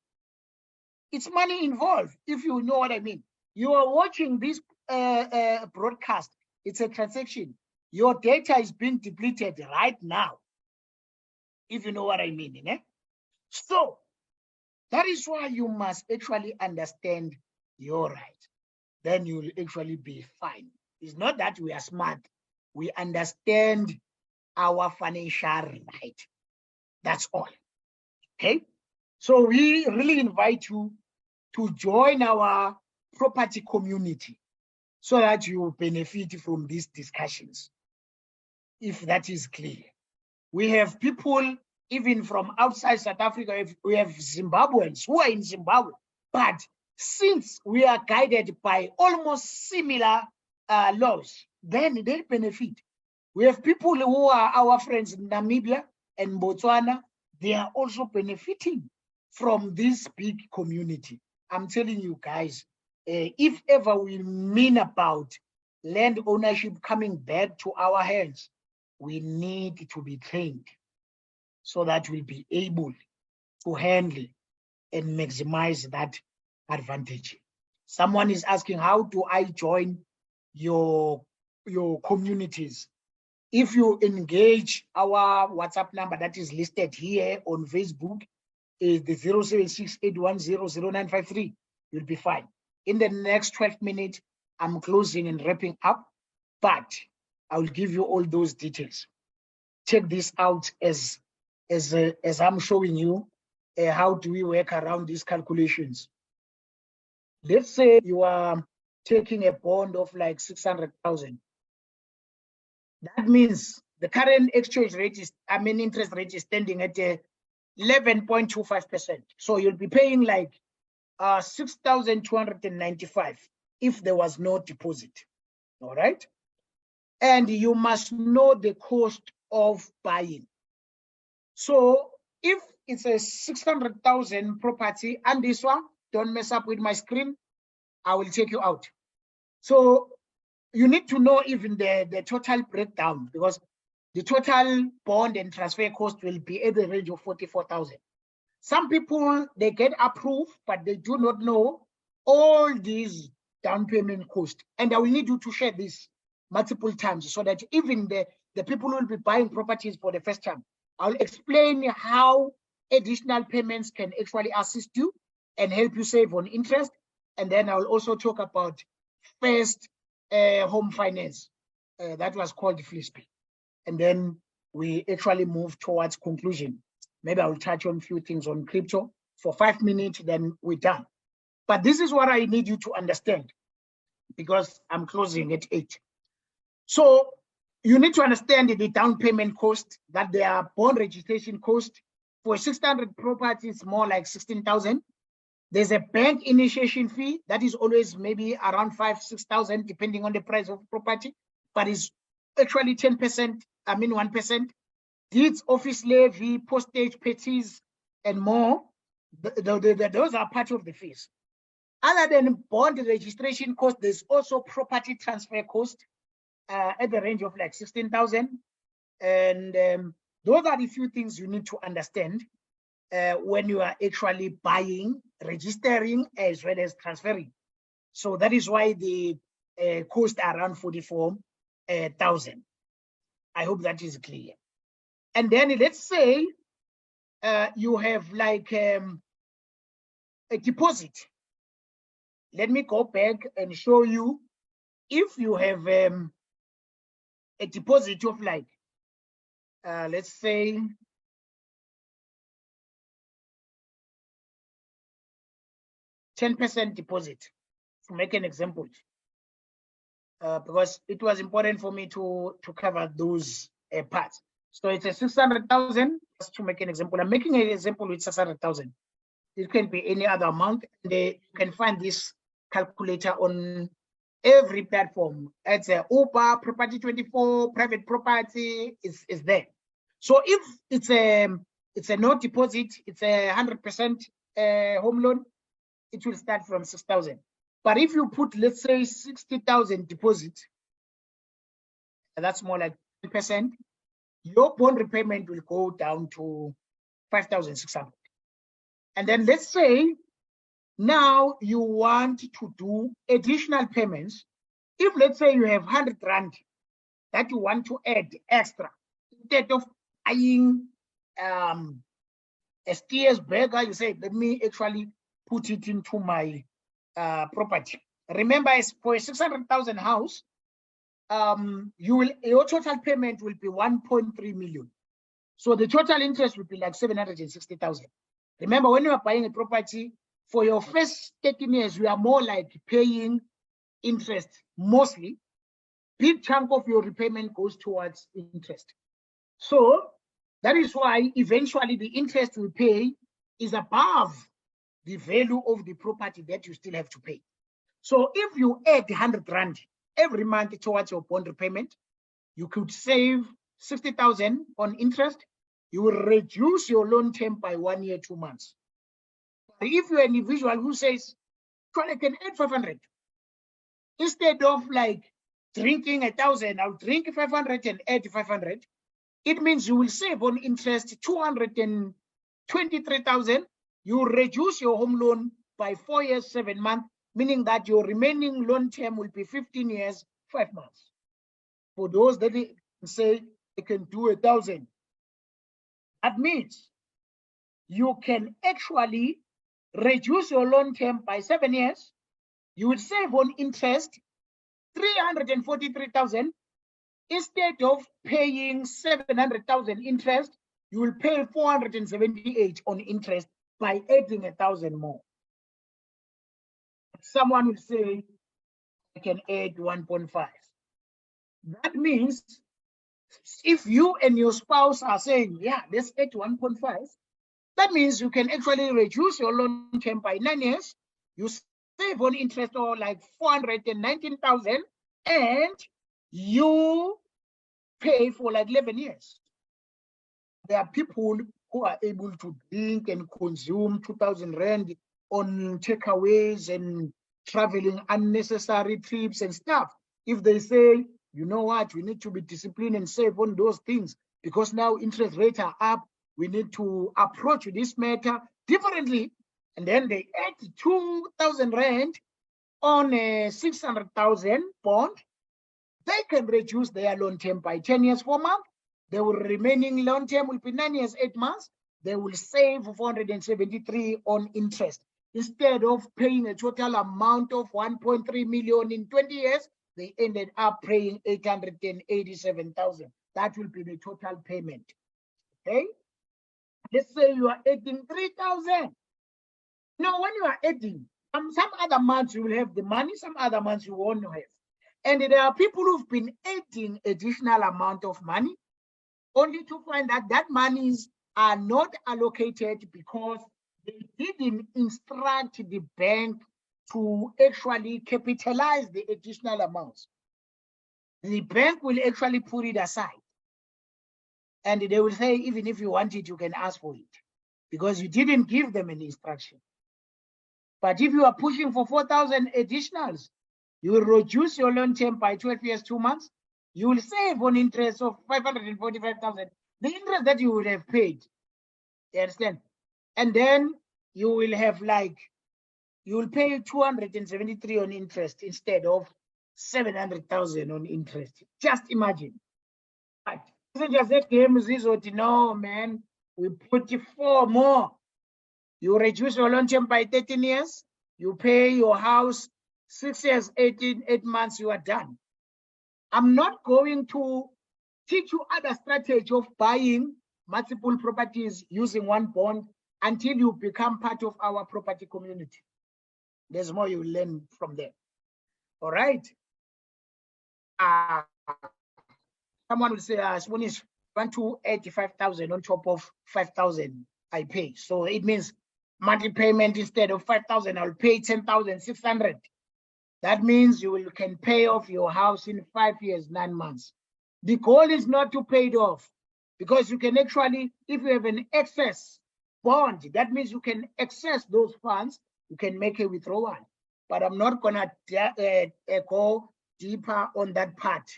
It's money involved, if you know what I mean. You are watching this broadcast, it's a transaction. Your data is being depleted right now, if you know what I mean. Eh? So that is why you must actually understand your right. Then you'll actually be fine. It's not that we are smart. We understand our financial right. That's all. Okay? So we really invite you to join our property community so that you benefit from these discussions, if that is clear. We have people even from outside South Africa. We have Zimbabweans who are in Zimbabwe, but since we are guided by almost similar laws, then they benefit. We have people who are our friends in Namibia and Botswana. They are also benefiting from this big community. I'm telling you guys, if ever we mean about land ownership coming back to our hands, we need to be trained so that we'll be able to handle and maximize that advantage. Someone is asking, how do I join your communities? If you engage our WhatsApp number that is listed here on Facebook, is the 0768100953. You'll be fine. In the next 12 minutes, I'm closing and wrapping up, but I will give you all those details. Check this out as I'm showing you how do we work around these calculations. Let's say you are taking a bond of like 600,000. That means the current exchange rate is, interest rate is standing at 11.25%. So you'll be paying like 6,295 if there was no deposit. All right. And you must know the cost of buying. So if it's a 600,000 property, and this one, don't mess up with my screen, I will take you out. So you need to know even the total breakdown, because the total bond and transfer cost will be at the range of 44,000. Some people, they get approved, but they do not know all these down payment costs. And I will need you to share this multiple times so that even the people who will be buying properties for the first time, I'll explain how additional payments can actually assist you and help you save on interest. And then I'll also talk about first home finance. That was called the FLISP. And then we actually move towards conclusion. Maybe I'll touch on a few things on crypto for 5 minutes, then we're done. But this is what I need you to understand, because I'm closing at 8. So you need to understand the down payment cost, that their bond registration cost for 600 properties, more like 16,000. There's a bank initiation fee that is always maybe around 5,000-6,000, depending on the price of property, but it's actually 10%, 1%. Deeds, office levy, postage, petties, and more. Those are part of the fees. Other than bond registration cost, there's also property transfer cost at the range of like 16,000. And those are the few things you need to understand when you are actually buying, registering, as well as transferring. So that is why the cost around 44,000. I hope that is clear. And then let's say you have like a deposit. Let me go back and show you. If you have a deposit of like, let's say, $10 deposit, to make an example, because it was important for me to cover those parts. So it's a 600,000, just to make an example. I'm making an example with 600,000. It can be any other amount. And you can find this calculator on every platform. It's Uber, Property 24, Private Property is there. So if it's a no deposit, it's a 100% home loan, it will start from 6,000. But if you put, let's say, 60,000 deposit, that's more like 10%, your bond repayment will go down to 5,600. And then let's say now you want to do additional payments. If let's say you have 100 rand that you want to add extra, instead of buying a steer's burger, you say, let me actually put it into my property. Remember, for a 600,000 house, your total payment will be 1.3 million. So the total interest will be like 760,000. Remember, when you are buying a property, for your first 13 years, you are more like paying interest mostly. Big chunk of your repayment goes towards interest. So that is why eventually the interest we pay is above the value of the property that you still have to pay. So if you add 100 rand every month towards your bond repayment, you could save 60,000 on interest. You will reduce your loan term by 1 year, 2 months. But if you're an individual who says, well, I can add 500, instead of like drinking 1,000, I'll drink 500 and add 500. It means you will save on interest 223,000. You reduce your home loan by 4 years, 7 months, meaning that your remaining loan term will be 15 years, 5 months. For those that say they can do 1,000, that means you can actually reduce your loan term by 7 years. You will save on interest 343,000. Instead of paying 700,000 interest, you will pay 478 on interest by adding 1,000 more. Someone will say, I can add 1.5. That means if you and your spouse are saying, yeah, let's add 1.5, that means you can actually reduce your loan term by 9 years. You save on interest or like 419,000, and you pay for like 11 years. There are people who are able to drink and consume 2,000 rand on takeaways and traveling unnecessary trips and stuff. If they say, you know what, we need to be disciplined and save on those things because now interest rates are up, we need to approach this matter differently. And then they add 2,000 rand on a 600,000 bond. They can reduce their loan term by 10 years, 4 months. The remaining loan term will be 9 years, 8 months. They will save 473 on interest. Instead of paying a total amount of 1.3 million in 20 years, they ended up paying 887,000. That will be the total payment. Okay? Let's say you are adding 3,000. Now, when you are adding, some other months you will have the money, some other months you won't have. And there are people who've been adding additional amount of money, only to find that that monies are not allocated because they didn't instruct the bank to actually capitalize the additional amounts. The bank will actually put it aside. And they will say, even if you want it, you can ask for it because you didn't give them an instruction. But if you are pushing for 4,000 additionals, you will reduce your loan term by 12 years, 2 months. You will save on interest of 545,000. The interest that you would have paid, you understand? And then you will have like, you will pay 273 on interest instead of 700,000 on interest. Just imagine. Right. Isn't just that game is this or no, man? We put 4 more. You reduce your loan term by 13 years. You pay your house 6 years, 8 months, you are done. I'm not going to teach you other strategy of buying multiple properties using one bond until you become part of our property community. There's more you learn from there. All right. Someone will say, Spanish, 185,000 on top of 5,000 I pay. So it means monthly payment instead of 5,000, I'll pay 10,600. That means you can pay off your house in 5 years, 9 months. The goal is not to pay it off because you can actually, if you have an excess bond, that means you can access those funds, you can make a withdrawal. But I'm not gonna go deeper on that part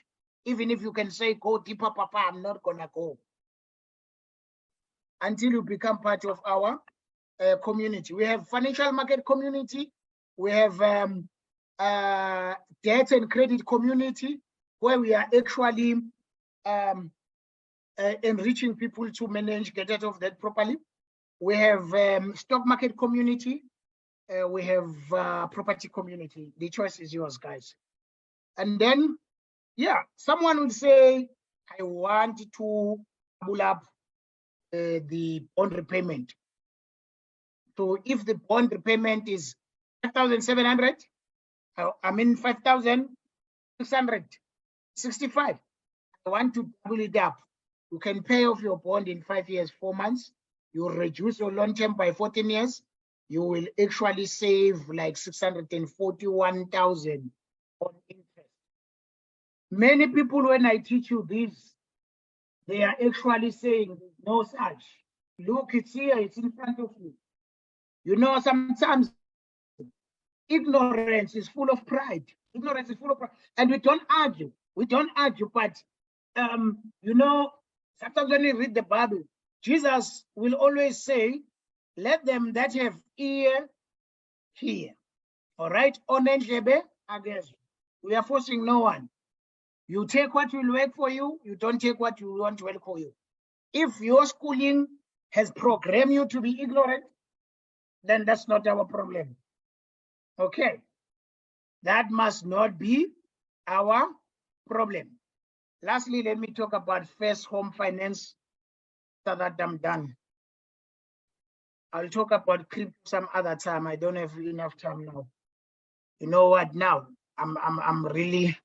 Even if you can say, go deeper, Papa, I'm not gonna go. Until you become part of our community. We have financial market community. We have debt and credit community, where we are actually enriching people to manage, get out of debt properly. We have stock market community. We have property community. The choice is yours, guys. And then, yeah, someone will say, I want to pull up the bond repayment. So if the bond repayment is 5,700, I mean 5,665, I want to double it up. You can pay off your bond in 5 years, 4 months. You reduce your loan term by 14 years. You will actually save like 641,000 on interest. Many people, when I teach you this, they are actually saying no such. Look, it's here, it's in front of you. You know, sometimes ignorance is full of pride. Ignorance is full of pride. And we don't argue. We don't argue, but you know, sometimes when we read the Bible, Jesus will always say, let them that have ear hear. All right? We are forcing no one. You take what will work for you. You don't take what you want to work for you. If your schooling has programmed you to be ignorant, then that's not our problem. Okay? That must not be our problem. Lastly, let me talk about first home finance so that I'm done. I'll talk about crypto some other time. I don't have enough time now. You know what? Now I'm really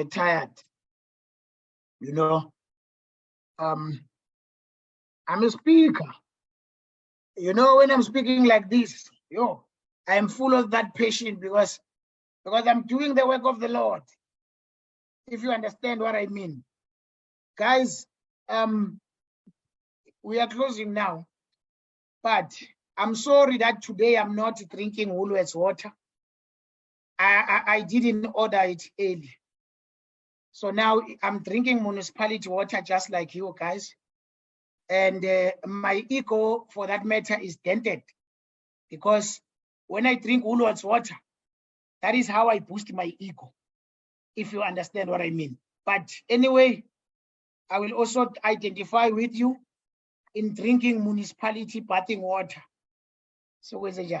tired. You know, I'm a speaker. You know, when I'm speaking like this, I am full of that passion because I'm doing the work of the Lord. If you understand what I mean, guys. We are closing now, but I'm sorry that today I'm not drinking Woolworths water. I didn't order it early. So now I'm drinking municipality water just like you guys. And my ego, for that matter, is dented because when I drink Woolworths water, that is how I boost my ego, if you understand what I mean. But anyway, I will also identify with you in drinking municipality bathing water. So where's it?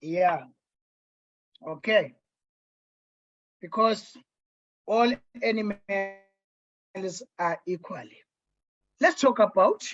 Yeah. Okay. Because all animals are equally. Let's talk about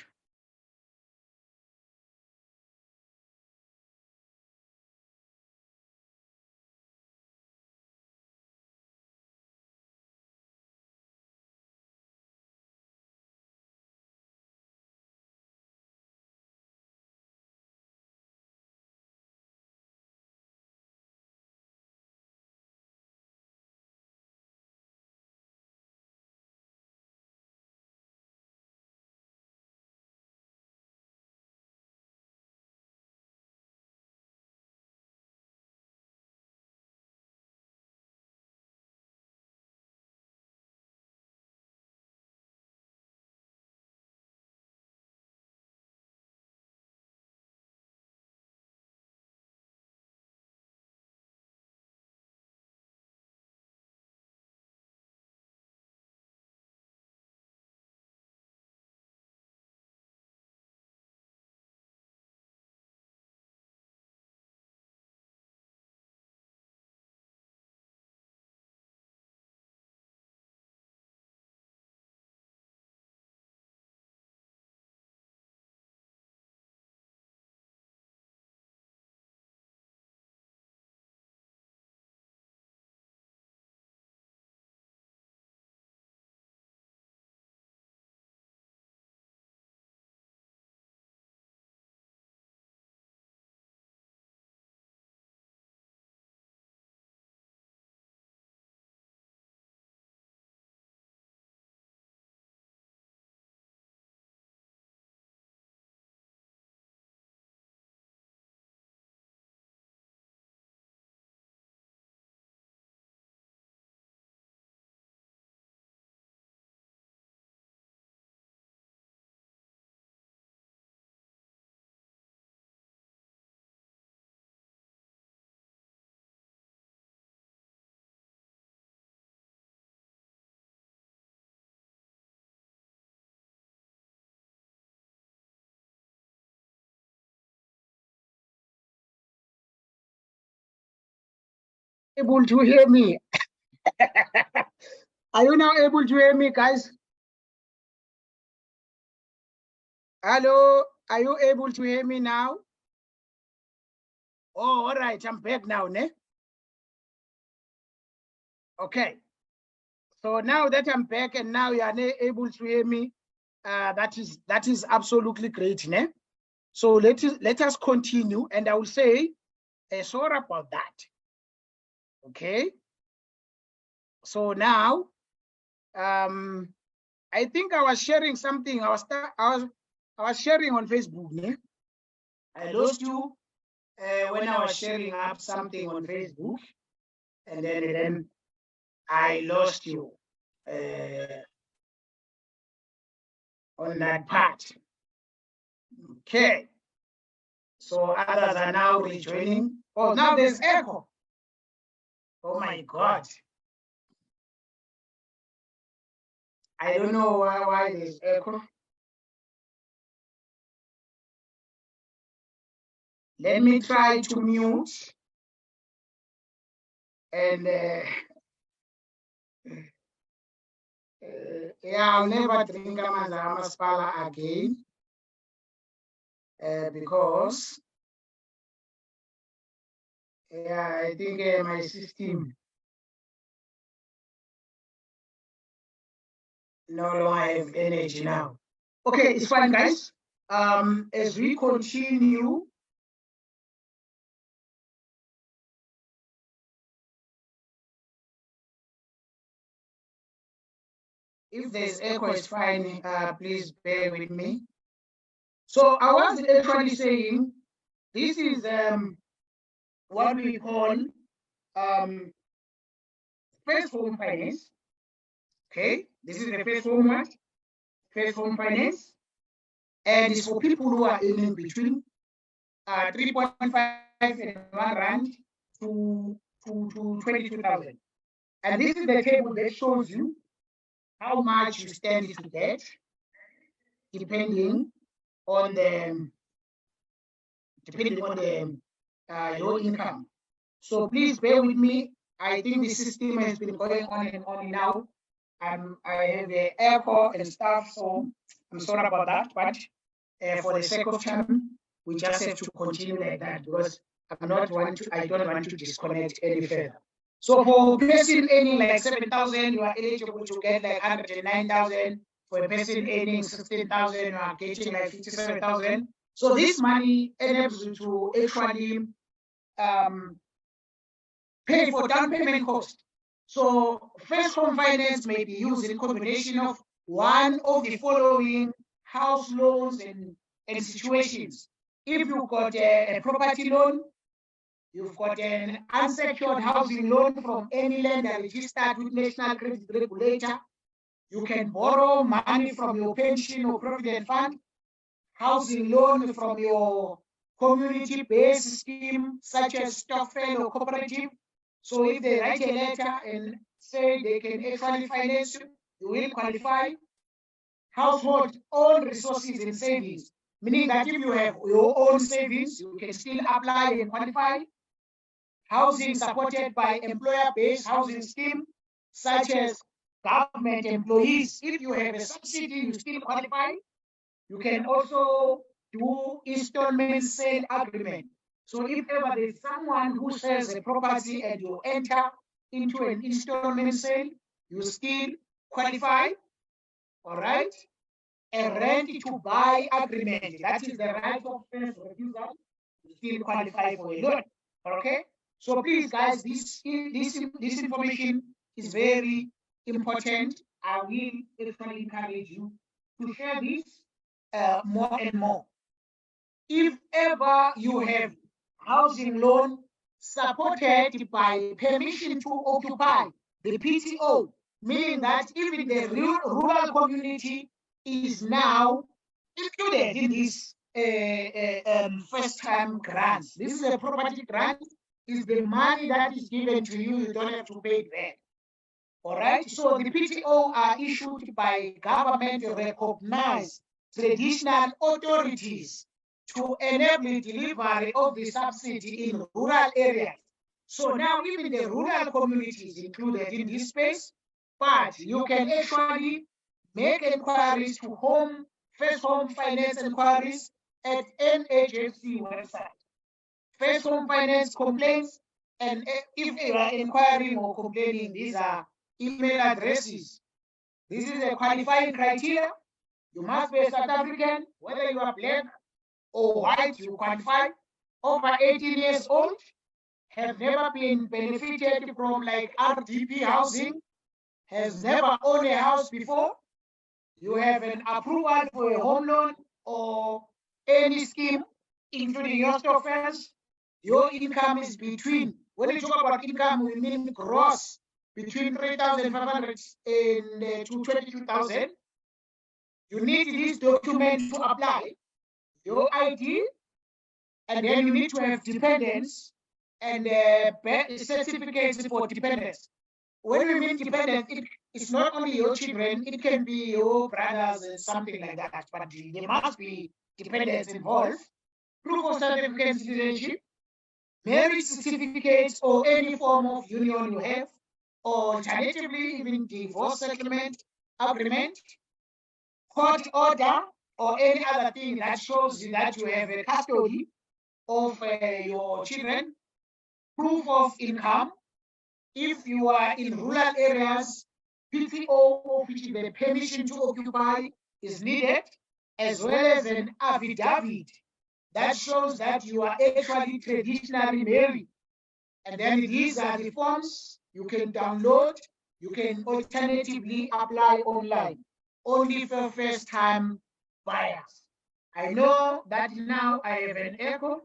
able to hear me? Are you now able to hear me, guys? Hello, are you able to hear me now? Oh, all right, I'm back now, ne? Okay. So now that I'm back and now you are able to hear me, that is absolutely great, ne? So let us continue, and I will say, sorry about that. Okay. So now, I think I was sharing something. I was sharing on Facebook, ne? I lost you when I was sharing up something on Facebook, and then I lost you on that part. Okay. So others are now rejoining. Oh, now there's echo. Oh my God. I don't know why there's echo. Let me try to mute. And yeah, I'll never drink Amaspala again because yeah, I think my system no longer have energy now. Okay, it's fine, guys. As we continue, if there's echo, it's fine. Please bear with me. So I was actually saying this is what we call first home finance. Okay, this is the first home what? First home finance, and it's for people who are earning between 3.5 and 1 rand to 22,000. And this is the table that shows you how much you stand to get, depending on the your income. So please bear with me. I think the system has been going on and on now. I have the echo and stuff, so I'm sorry about that. But for the sake of time, we just have to continue like that because I don't want to disconnect any further. So for a person earning like 7,000, you are eligible to get like 109,000. For a person earning 16,000, you are getting like 57,000. So this money enables you to actually pay for down payment cost. So first home finance may be used in combination of one of the following house loans and situations. If you've got a property loan, you've got an unsecured housing loan from any lender registered with National Credit Regulator, you can borrow money from your pension or provident fund, housing loan from your community-based scheme, such as stokvel or cooperative. So if they write a letter and say they can actually finance you, you will qualify. Household own resources and savings, meaning that if you have your own savings, you can still apply and qualify. Housing supported by employer-based housing scheme, such as government employees. If you have a subsidy, you still qualify. You can also do installment sale agreement. So if ever there's someone who sells a property and you enter into an installment sale, you still qualify. All right. A rent to buy agreement, that is the right of first refusal, you still qualify for a loan. Okay. So please, guys, this information is very important. I will actually encourage you to share this more and more. If ever you have housing loan supported by permission to occupy, the PTO, meaning that even the rural community is now included in this first-time grants. This is a property grant. Is the money that is given to you, you don't have to pay it back. All right. So the PTO are issued by government-recognized traditional authorities to enable delivery of the subsidy in rural areas. So now even the rural communities included in this space, but you can actually make inquiries to first home finance inquiries at NHFC website. First home finance complaints, and if you are inquiring or complaining, these are email addresses. This is a qualifying criteria. You must be a South African, whether you are black or white, you qualify, over 18 years old, have never been benefited from like RDP housing, has never owned a house before, you have an approval for a home loan or any scheme, including your stockfels, your income is between, when we talk about income, we mean gross, between 3,500 to 22,000. You need this document to apply, your ID, and then you need to have dependents and certificates for dependents. When we mean dependents, it's not only your children, it can be your brothers and something like that, but there must be dependents involved. Proof of South African citizenship, marriage certificates or any form of union you have, or alternatively even divorce settlement agreement, court order, or any other thing that shows that you have a custody of your children, proof of income. If you are in rural areas, PTO, which is the permission to occupy, is needed, as well as an affidavit that shows that you are actually traditionally married. And then these are the forms you can download. You can alternatively apply online, only for first-time buyers. I know that now I have an echo,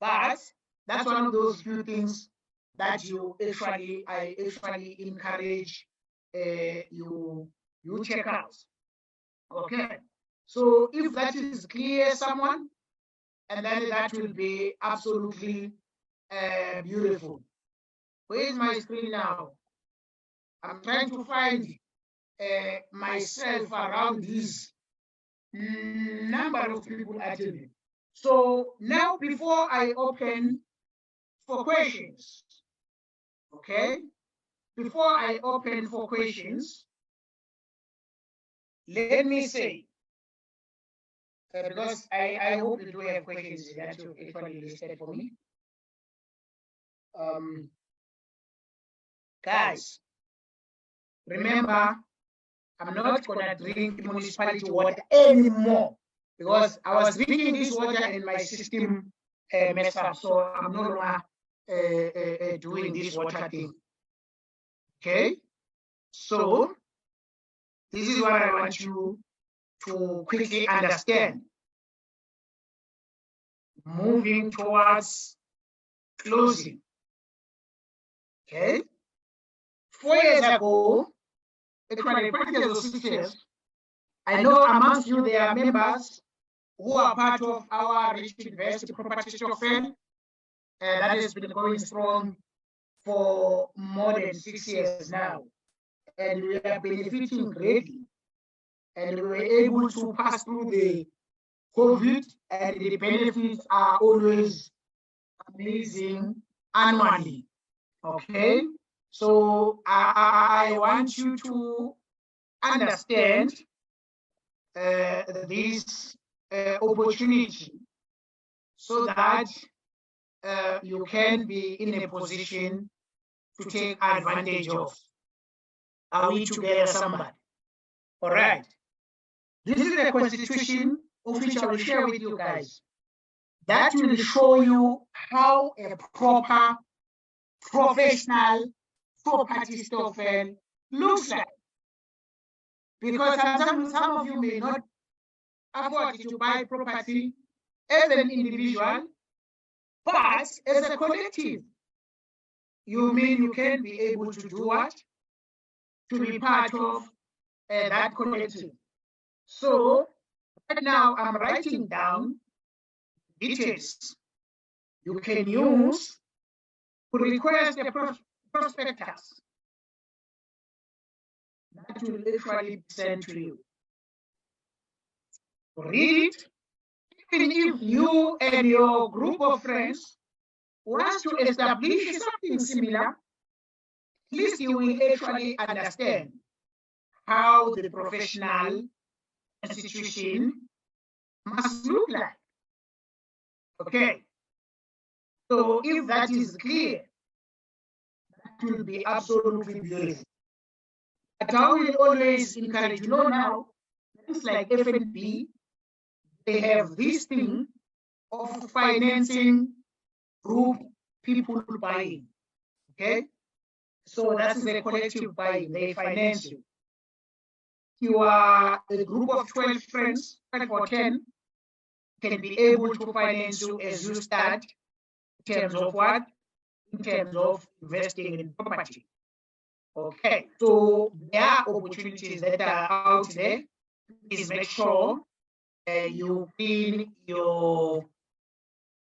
but that's one of those few things that I actually encourage you check out. Okay, so if that is clear, someone, and then that will be absolutely beautiful. Where is my screen now? I'm trying to find myself around this number of people attending. So now, before I open for questions, okay? Before I open for questions, let me say, because I hope you do have questions that you actually listed for me. Guys, remember, I'm not gonna drink municipality water anymore because I was drinking this water and my system messed up, so I'm no longer doing this water thing. Okay, so this is what I want you to quickly understand. Moving towards closing. Okay, 4 years ago, actually 5 years or 6 years, I know amongst you there are members who are part of our Rich Invest property stock fund that has been going strong for more than 6 years now, and we are benefiting greatly, and we were able to pass through the COVID, and the benefits are always amazing annually. Okay, so I want you to understand this opportunity so that you can be in a position to take advantage of. Are we together, somebody? All right. This is the constitution of which I will share with you guys. That will show you how a proper professional property stokvel looks like. Because some of you may not afford to buy property as an individual, but as a collective. You mean you can be able to do what? To be part of that collective. So right now I'm writing down details you can use to request a prospectus that will actually be sent to you. Read it. Even if you and your group of friends once you establish something similar, at least you will actually understand how the professional institution must look like. Okay. So if that is clear, that will be absolutely beautiful. But I will always encourage, now, things like FNB, they have this thing of financing group people buying. Okay. So that is a collective buying. They finance you. You are a group of 12 friends, 5 or 10, can be able to finance you as you start in terms of what? In terms of investing in property. Okay, so there are opportunities that are out there. Please make sure you clean your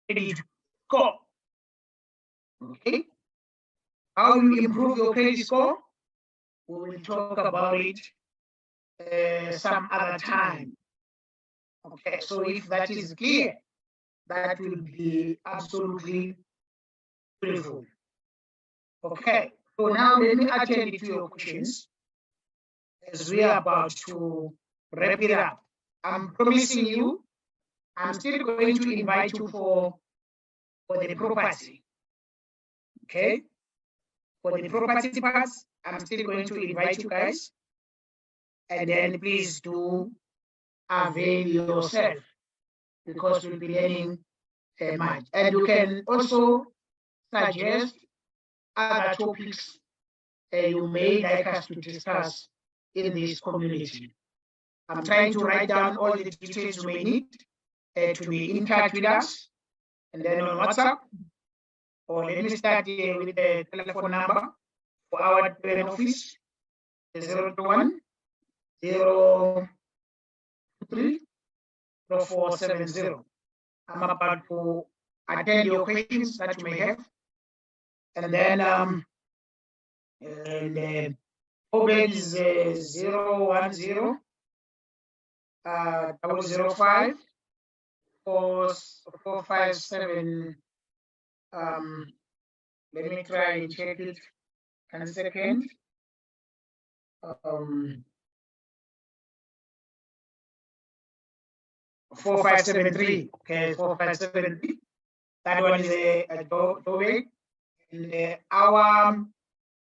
credit score. Okay, how you improve your credit score? We will talk about it some other time. Okay, so if that is clear, that will be absolutely beautiful. Okay, so now let me attend to your questions as we are about to wrap it up. I'm promising you, I'm still going to invite you for the property. Okay, for the property parts, I'm still going to invite you guys, and then please do avail yourself, because we'll be learning much. And you can also suggest other topics you may like us to discuss in this community. I'm trying to write down all the details you may need to be in touch with us, and then on WhatsApp, or let me start with the telephone number for our Durban office, 021 023 0470. I'm about to attend your questions that you may have, and then OBED is 010 005 457. Let me try and check it. 1 second. 4573. Okay, 4573. That one is a doorway. And our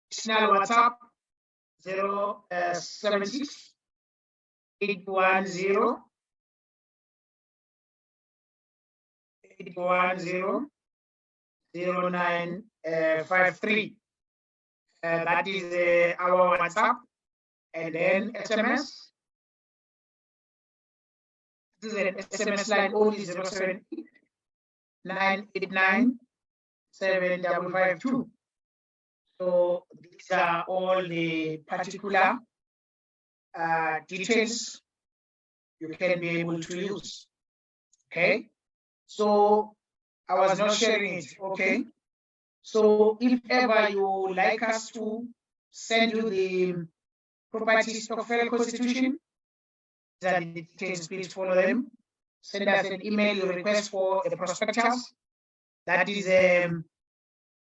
additional WhatsApp 076 810 0953. That is our WhatsApp, and then SMS. This is an SMS line only 078 989 7552. So these are all the particular details you can be able to use. Okay, so I was not sharing it. Okay, so if ever you like us to send you the property stockfile constitution, these are the details, please follow them. Send us an email, your request for a prospectus. That is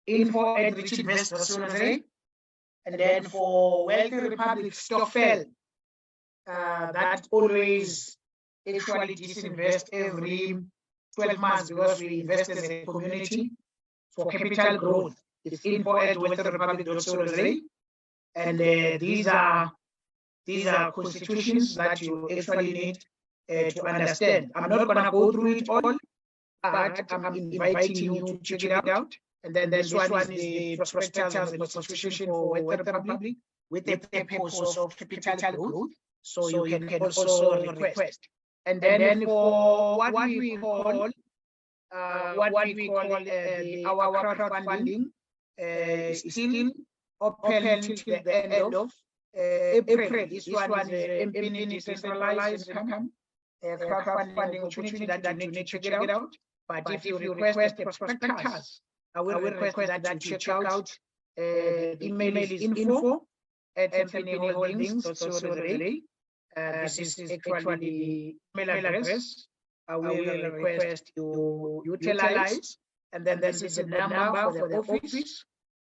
info@richardinvest.co.za. And then for Wealthy Republic stockfile, that always actually disinvest every 12 months, because we invest as a community for capital growth. It's info@wealthyrepublic.co.za. And these are constitutions that you actually need to understand. I'm not going to go through it all, but I'm inviting you to check it out. And then this one is the prospectus and constitution for Wealthy Republic with the purpose of capital growth. So you can also request. And then for what we call our crowdfunding, still open till the end of April. This one is MPN decentralized income crowdfunding opportunity that you need to check it out. But if you request a prospectus, I will request that you check out email is info@mpnholdings.co.za. This is actually the email address. I will request you utilize and then this is the number for the office.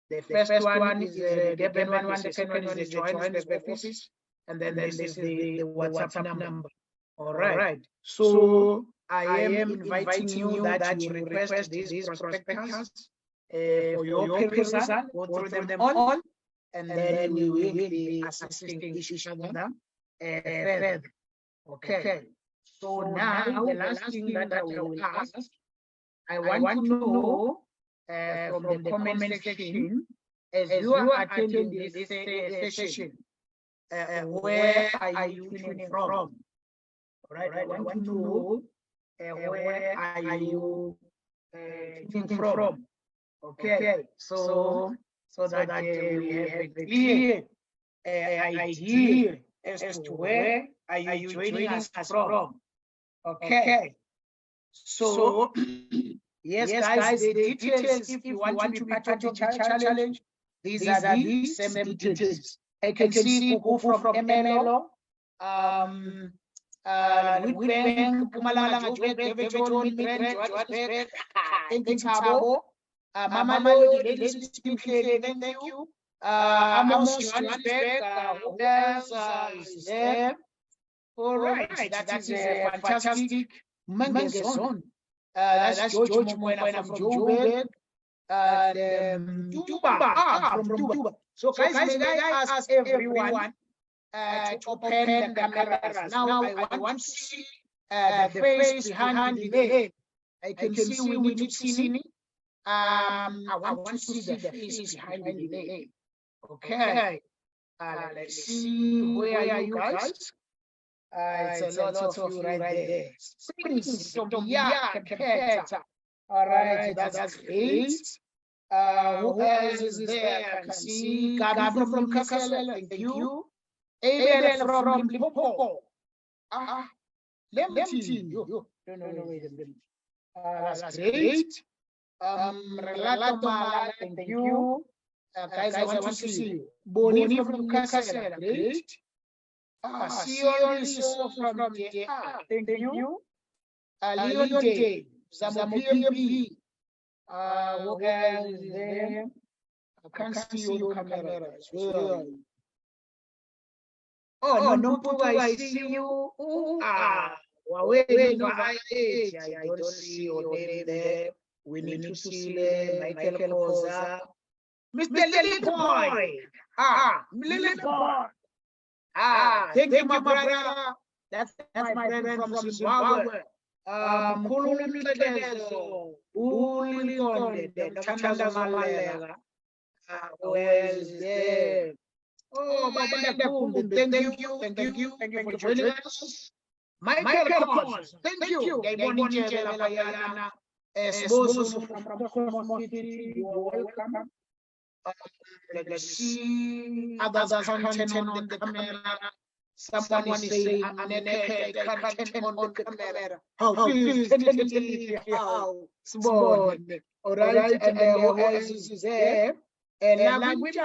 The first one is the Durban one, the second one is the Johannesburg office, and then this is the WhatsApp number. All right. So I am inviting you that you request these prospectus for your perusal, go through them all, and then we will be assisting each other further. Okay. So now the last thing that I will ask, I want to know from the comment section, as you are attending this session, where are you tuning from? All right, I want to know where are you tuning from? Okay, so that we have a clear idea as to where are you joining us from. Okay, so yes, guys, the details, if you want to be part of the challenge, these are the same details. I can see Kuku from MLO, Witbank, Pumalanga, Johannesburg, thank you, Tabo, Mama Lodi, ladies, thank you. Amos, Johannesburg, who else is there? All right, that is a fantastic Mangeson. That's George Mokwena from Joburg, and Tuba, from Tuba. So guys, may I ask everyone to open the cameras. Now I want to see the face behind the name. I can see we need to see. I want to see the face behind the name. Okay. Let's see, where are you guys? It's a lot of you right there. Prince from Kempeta. All right, that's great. Who else is there? I can see Gabby from Kasela. Thank you. Abel from Limpopo. Lemty. No, wait a minute. That's great. Relato Mala, thank you. Guys, I want to see you. Boni from Kasela, great. Sion is from the thank you. Leon J. Zamopiri. Who else is there? I can't see your cameras. Oh, no, I see you. Wait, I don't see your name there. We need to see Michael Koza. Mr. Lily Boy. Lily Boy. Thank you, my brother. That's my friend from Zimbabwe. Where is there? Oh, thank you for joining us. Michael Cons, thank you. Welcome. Let's see others content on the camera. Someone is saying I'm naked, content on the camera. How small. All right, and who else is there? Language.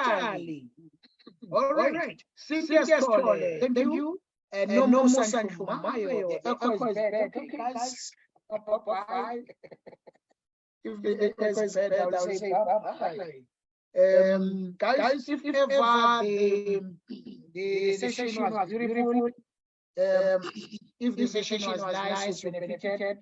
All right, Cynthia Stolle, thank you. And no more Sanchumayo. Guys, bye. If the echo is bad, I will say bye. Guys, if ever the session was beautiful, if the session was nice, you benefited,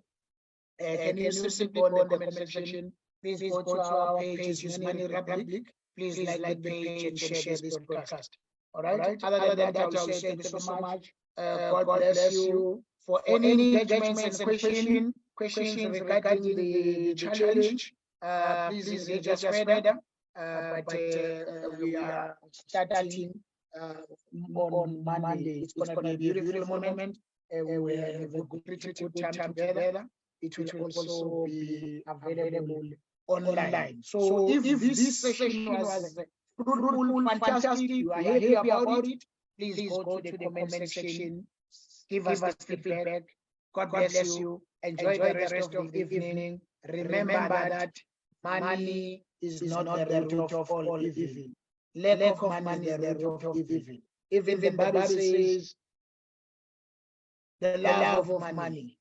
can you simply go on the comment section? Please go to our page, Use Money Republic. Please like the page and share this podcast. All right. Other than that, I will say thank you so much. God bless you. For any engagements and questions regarding the challenge, please just further. But we are starting on Monday. It's going to be a beautiful moment. We will have a pretty good time together. It will also be available online. So if this session was fruitful, fantastic, you are happy about it, please go to the comment section, give us the feedback. God bless you. Enjoy the rest of the evening. Remember that money is not the root of all evil. Lack of money is the root of evil. Even the Bible says the love of money